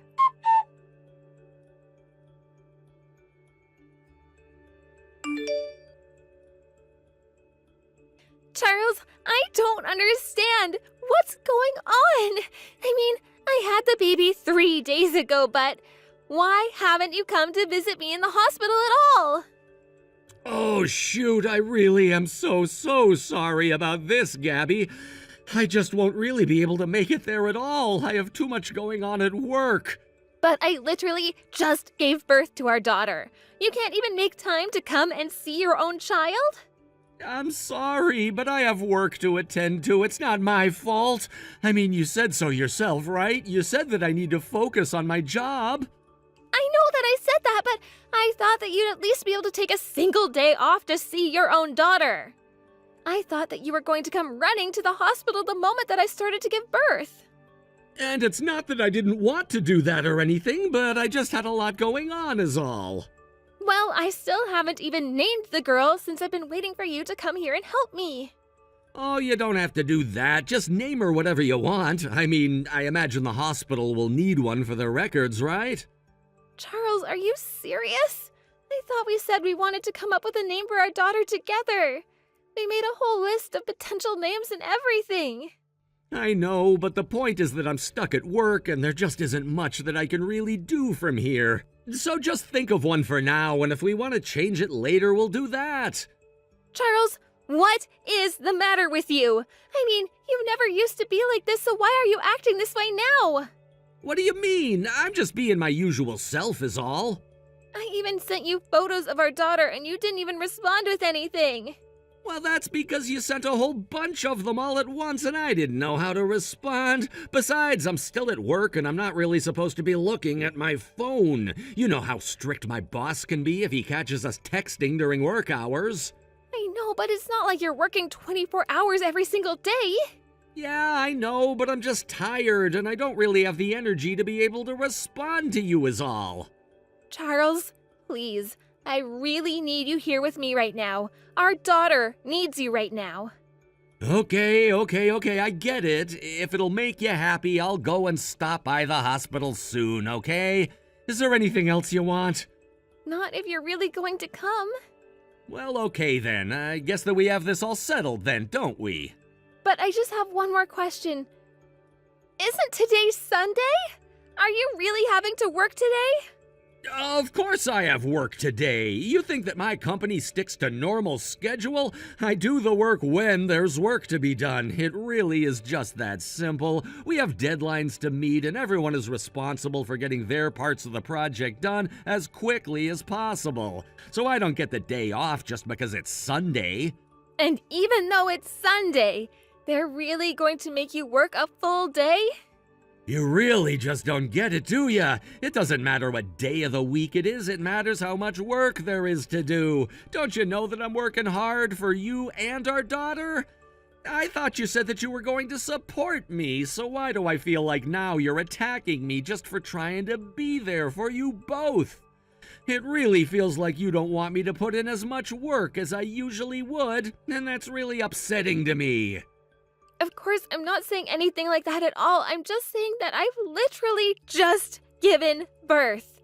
Charles, I don't understand. What's going on? I mean, I had the baby 3 days ago, but why haven't you come to visit me in the hospital at all? Oh shoot, I really am so sorry about this, Gabby. I just won't really be able to make it there at all. I have too much going on at work. But I literally just gave birth to our daughter. You can't even make time to come and see your own child? I'm sorry, but I have work to attend to. It's not my fault. I mean, you said so yourself, right? You said that I need to focus on my job. I know that I said that, but I thought that you'd at least be able to take a single day off to see your own daughter. I thought that you were going to come running to the hospital the moment that I started to give birth. And it's not that I didn't want to do that or anything, but I just had a lot going on is all. Well, I still haven't even named the girl since I've been waiting for you to come here and help me. Oh, you don't have to do that. Just name her whatever you want. I mean, I imagine the hospital will need one for their records, right? Charles, are you serious? I thought we said we wanted to come up with a name for our daughter together. We made a whole list of potential names and everything. I know, but the point is that I'm stuck at work and there just isn't much that I can really do from here. So just think of one for now, and if we want to change it later, we'll do that. Charles, what is the matter with you? I mean, you never used to be like this, so why are you acting this way now? What do you mean? I'm just being my usual self is all. I even sent you photos of our daughter and you didn't even respond with anything. Well, that's because you sent a whole bunch of them all at once and I didn't know how to respond. Besides, I'm still at work and I'm not really supposed to be looking at my phone. You know how strict my boss can be if he catches us texting during work hours. I know, but it's not like you're working 24 hours every single day. Yeah, I know, but I'm just tired and I don't really have the energy to be able to respond to you is all. Charles, please, I really need you here with me right now. Our daughter needs you right now. Okay, I get it. If it'll make you happy, I'll go and stop by the hospital soon, okay? Is there anything else you want? Not if you're really going to come. Well, okay then. I guess that we have this all settled then, don't we? But I just have one more question. Isn't today Sunday? Are you really having to work today? Of course I have work today. You think that my company sticks to normal schedule? I do the work when there's work to be done. It really is just that simple. We have deadlines to meet and everyone is responsible for getting their parts of the project done as quickly as possible. So I don't get the day off just because it's Sunday. And even though it's Sunday, they're really going to make you work a full day? You really just don't get it, do ya? It doesn't matter what day of the week it is, it matters how much work there is to do. Don't you know that I'm working hard for you and our daughter? I thought you said that you were going to support me, so why do I feel like now you're attacking me just for trying to be there for you both? It really feels like you don't want me to put in as much work as I usually would, and that's really upsetting to me. Of course, I'm not saying anything like that at all. I'm just saying that I've literally just given birth.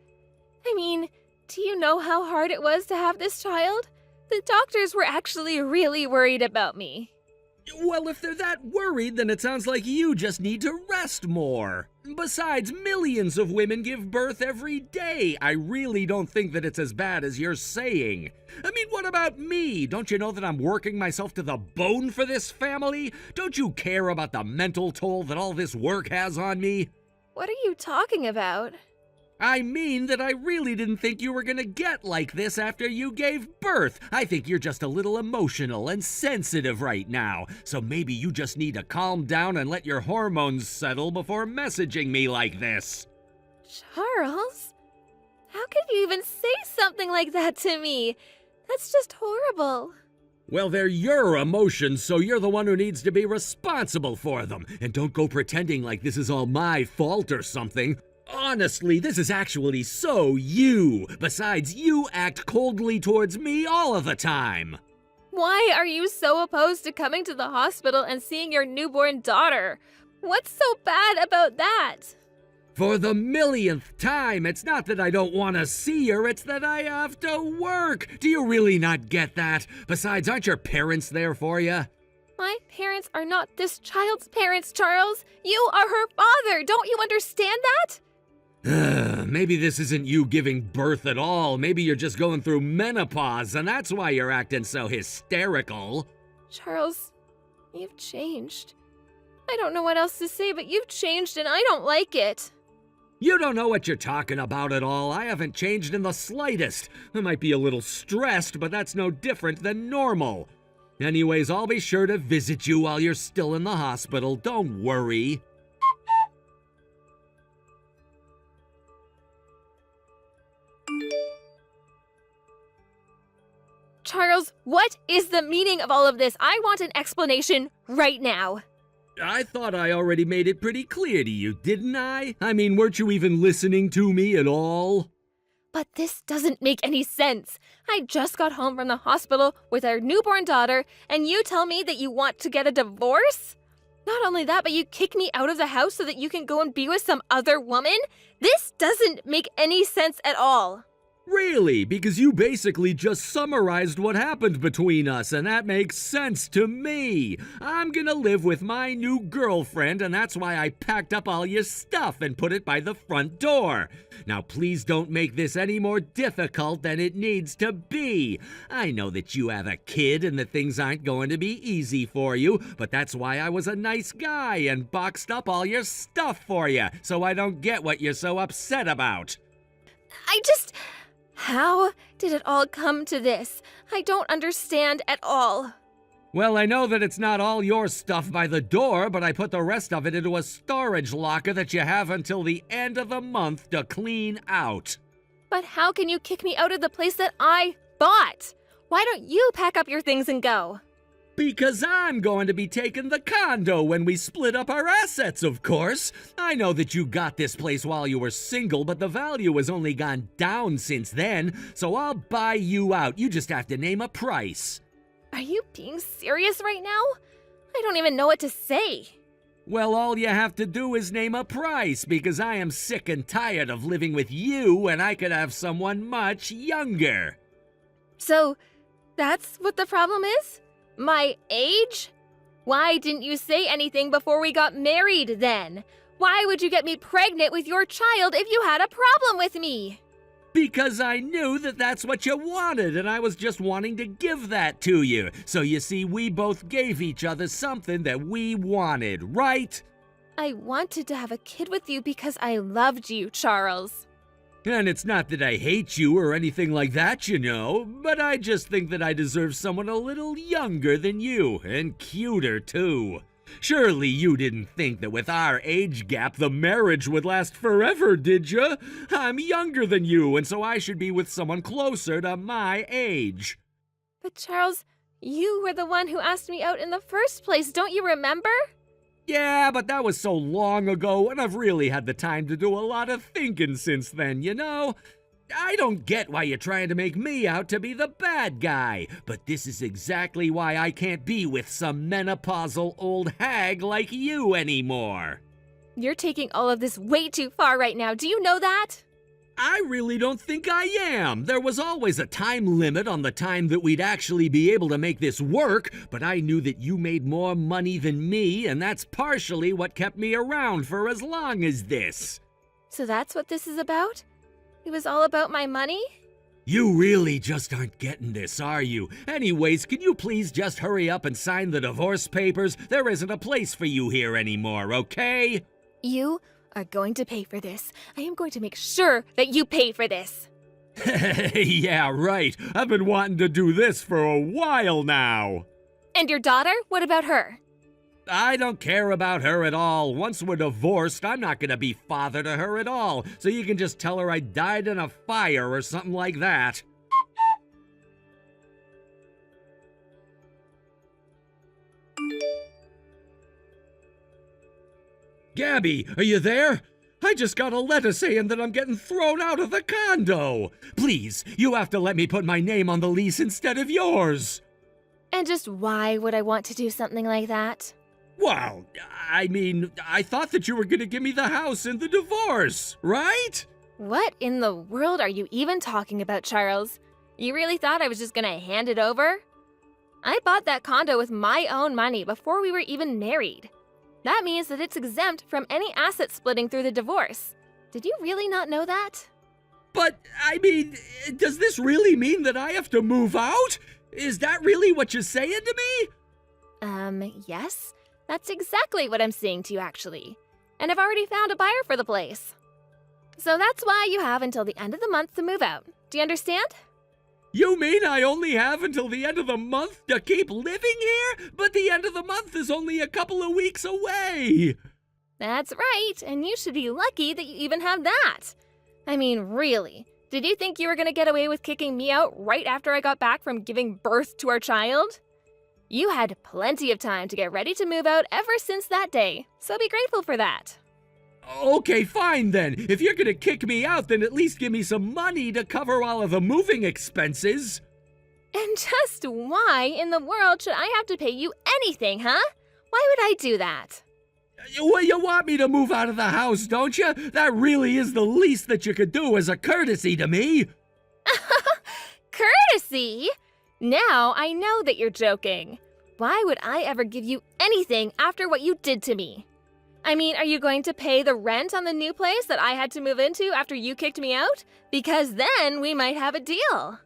I mean, do you know how hard it was to have this child? The doctors were actually really worried about me. Well, if they're that worried, then it sounds like you just need to rest more. Besides, millions of women give birth every day. I really don't think that it's as bad as you're saying. I mean, what about me? Don't you know that I'm working myself to the bone for this family? Don't you care about the mental toll that all this work has on me? What are you talking about? I mean that I really didn't think you were gonna get like this after you gave birth. I think you're just a little emotional and sensitive right now. So maybe you just need to calm down and let your hormones settle before messaging me like this. Charles? How could you even say something like that to me? That's just horrible. Well, they're your emotions, so you're the one who needs to be responsible for them. And don't go pretending like this is all my fault or something. Honestly, this is actually so you. Besides, you act coldly towards me all of the time. Why are you so opposed to coming to the hospital and seeing your newborn daughter? What's so bad about that? For the millionth time, it's not that I don't want to see her, it's that I have to work. Do you really not get that? Besides, aren't your parents there for you? My parents are not this child's parents, Charles. You are her father. Don't you understand that? Maybe this isn't you giving birth at all. Maybe you're just going through menopause, and that's why you're acting so hysterical. Charles, you've changed. I don't know what else to say, but you've changed and I don't like it. You don't know what you're talking about at all. I haven't changed in the slightest. I might be a little stressed, but that's no different than normal. Anyways, I'll be sure to visit you while you're still in the hospital. Don't worry. Charles, what is the meaning of all of this? I want an explanation right now. I thought I already made it pretty clear to you, didn't I? I mean, weren't you even listening to me at all? But this doesn't make any sense. I just got home from the hospital with our newborn daughter, and you tell me that you want to get a divorce? Not only that, but you kick me out of the house so that you can go and be with some other woman? This doesn't make any sense at all. Really, because you basically just summarized what happened between us, and that makes sense to me. I'm gonna live with my new girlfriend, and that's why I packed up all your stuff and put it by the front door. Now, please don't make this any more difficult than it needs to be. I know that you have a kid and that things aren't going to be easy for you, but that's why I was a nice guy and boxed up all your stuff for you, so I don't get what you're so upset about. How did it all come to this? I don't understand at all. Well, I know that it's not all your stuff by the door, but I put the rest of it into a storage locker that you have until the end of the month to clean out. But how can you kick me out of the place that I bought? Why don't you pack up your things and go? Because I'm going to be taking the condo when we split up our assets, of course. I know that you got this place while you were single, but the value has only gone down since then, so I'll buy you out. You just have to name a price. Are you being serious right now? I don't even know what to say. Well, all you have to do is name a price, because I am sick and tired of living with you, and I could have someone much younger. So, that's what the problem is? My age? Why didn't you say anything before we got married then? Why would you get me pregnant with your child if you had a problem with me? Because I knew that that's what you wanted, and I was just wanting to give that to you. So you see, we both gave each other something that we wanted, right? I wanted to have a kid with you because I loved you, Charles. And it's not that I hate you or anything like that, you know, but I just think that I deserve someone a little younger than you, and cuter too. Surely you didn't think that with our age gap the marriage would last forever, did you? I'm younger than you, and so I should be with someone closer to my age. But Charles, you were the one who asked me out in the first place, don't you remember? Yeah, but that was so long ago, and I've really had the time to do a lot of thinking since then, you know? I don't get why you're trying to make me out to be the bad guy, but this is exactly why I can't be with some menopausal old hag like you anymore. You're taking all of this way too far right now, do you know that? I really don't think I am. There was always a time limit on the time that we'd actually be able to make this work, but I knew that you made more money than me, and that's partially what kept me around for as long as this. So that's what this is about? It was all about my money? You really just aren't getting this, are you? Anyways, can you please just hurry up and sign the divorce papers? There isn't a place for you here anymore, okay? You are going to pay for this. I am going to make sure that you pay for this. Yeah, right. I've been wanting to do this for a while now. And your daughter? What about her? I don't care about her at all. Once we're divorced, I'm not gonna be father to her at all, so you can just tell her I died in a fire or something like that. Gabby, are you there? I just got a letter saying that I'm getting thrown out of the condo. Please, you have to let me put my name on the lease instead of yours. And just why would I want to do something like that? Well, I mean, I thought that you were going to give me the house in the divorce, right? What in the world are you even talking about, Charles? You really thought I was just gonna hand it over? I bought that condo with my own money before we were even married. That means that it's exempt from any asset splitting through the divorce. Did you really not know that? But, I mean, does this really mean that I have to move out? Is that really what you're saying to me? Yes. That's exactly what I'm saying to you, actually. And I've already found a buyer for the place. So that's why you have until the end of the month to move out. Do you understand? You mean I only have until the end of the month to keep living here? But the end of the month is only a couple of weeks away. That's right, and you should be lucky that you even have that. I mean, really, did you think you were going to get away with kicking me out right after I got back from giving birth to our child? You had plenty of time to get ready to move out ever since that day, so be grateful for that. Okay, fine then. If you're gonna kick me out, then at least give me some money to cover all of the moving expenses. And just why in the world should I have to pay you anything, huh? Why would I do that? Well, you want me to move out of the house, don't you? That really is the least that you could do as a courtesy to me. Courtesy? Now I know that you're joking. Why would I ever give you anything after what you did to me? I mean, are you going to pay the rent on the new place that I had to move into after you kicked me out? Because then we might have a deal.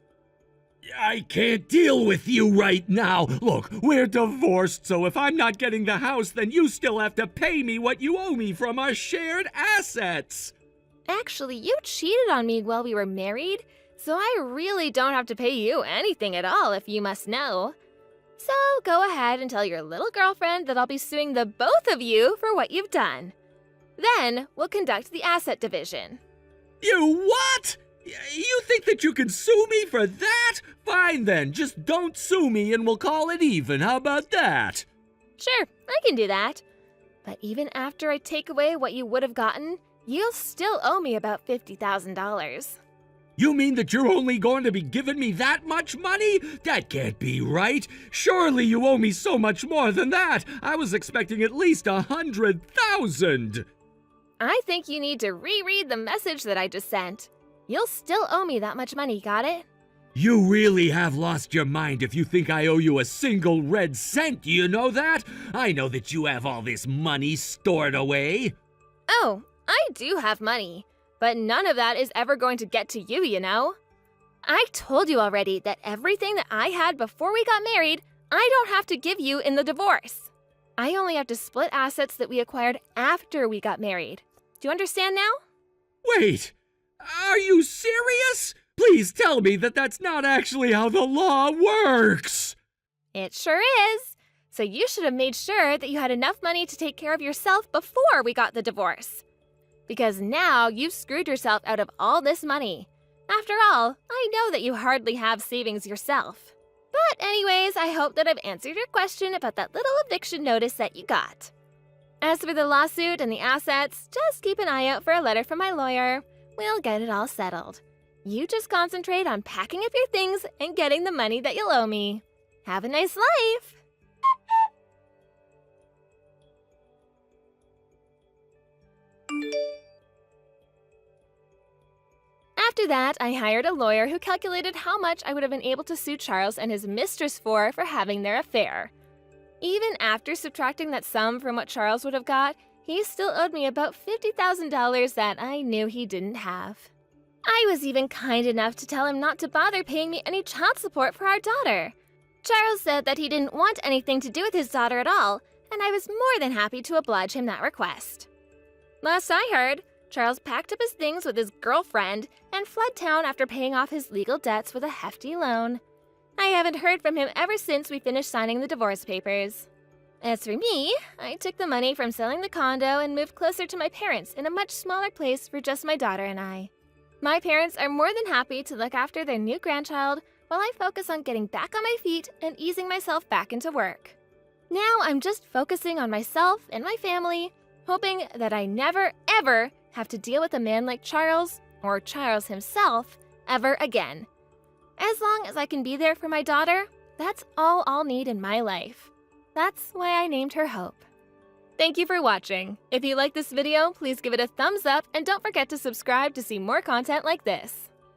I can't deal with you right now. Look, we're divorced, so if I'm not getting the house, then you still have to pay me what you owe me from our shared assets. Actually, you cheated on me while we were married, so I really don't have to pay you anything at all if you must know. So go ahead and tell your little girlfriend that I'll be suing the both of you for what you've done. Then we'll conduct the asset division. You what? You think that you can sue me for that? Fine then, just don't sue me and we'll call it even. How about that? Sure, I can do that. But even after I take away what you would have gotten, you'll still owe me about $50,000. You mean that you're only going to be giving me that much money? That can't be right. Surely you owe me so much more than that. I was expecting at least $100,000. I think you need to reread the message that I just sent. You'll still owe me that much money, got it? You really have lost your mind if you think I owe you a single red cent, you know that? I know that you have all this money stored away. Oh, I do have money, but none of that is ever going to get to you, you know? I told you already that everything that I had before we got married, I don't have to give you in the divorce. I only have to split assets that we acquired after we got married. Do you understand now? Wait, are you serious? Please tell me that that's not actually how the law works. It sure is. So you should have made sure that you had enough money to take care of yourself before we got the divorce. Because now you've screwed yourself out of all this money. After all, I know that you hardly have savings yourself. But anyways, I hope that I've answered your question about that little eviction notice that you got. As for the lawsuit and the assets, just keep an eye out for a letter from my lawyer. We'll get it all settled. You just concentrate on packing up your things and getting the money that you'll owe me. Have a nice life! After that, I hired a lawyer who calculated how much I would have been able to sue Charles and his mistress for having their affair. Even after subtracting that sum from what Charles would have got, he still owed me about $50,000 that I knew he didn't have. I was even kind enough to tell him not to bother paying me any child support for our daughter. Charles said that he didn't want anything to do with his daughter at all, and I was more than happy to oblige him that request. Last I heard, Charles packed up his things with his girlfriend and fled town after paying off his legal debts with a hefty loan. I haven't heard from him ever since we finished signing the divorce papers. As for me, I took the money from selling the condo and moved closer to my parents in a much smaller place for just my daughter and I. My parents are more than happy to look after their new grandchild while I focus on getting back on my feet and easing myself back into work. Now I'm just focusing on myself and my family, hoping that I never, ever have to deal with a man like Charles, or Charles himself, ever again. As long as I can be there for my daughter, that's all I'll need in my life. That's why I named her Hope. Thank you for watching. If you like this video, please give it a thumbs up and don't forget to subscribe to see more content like this.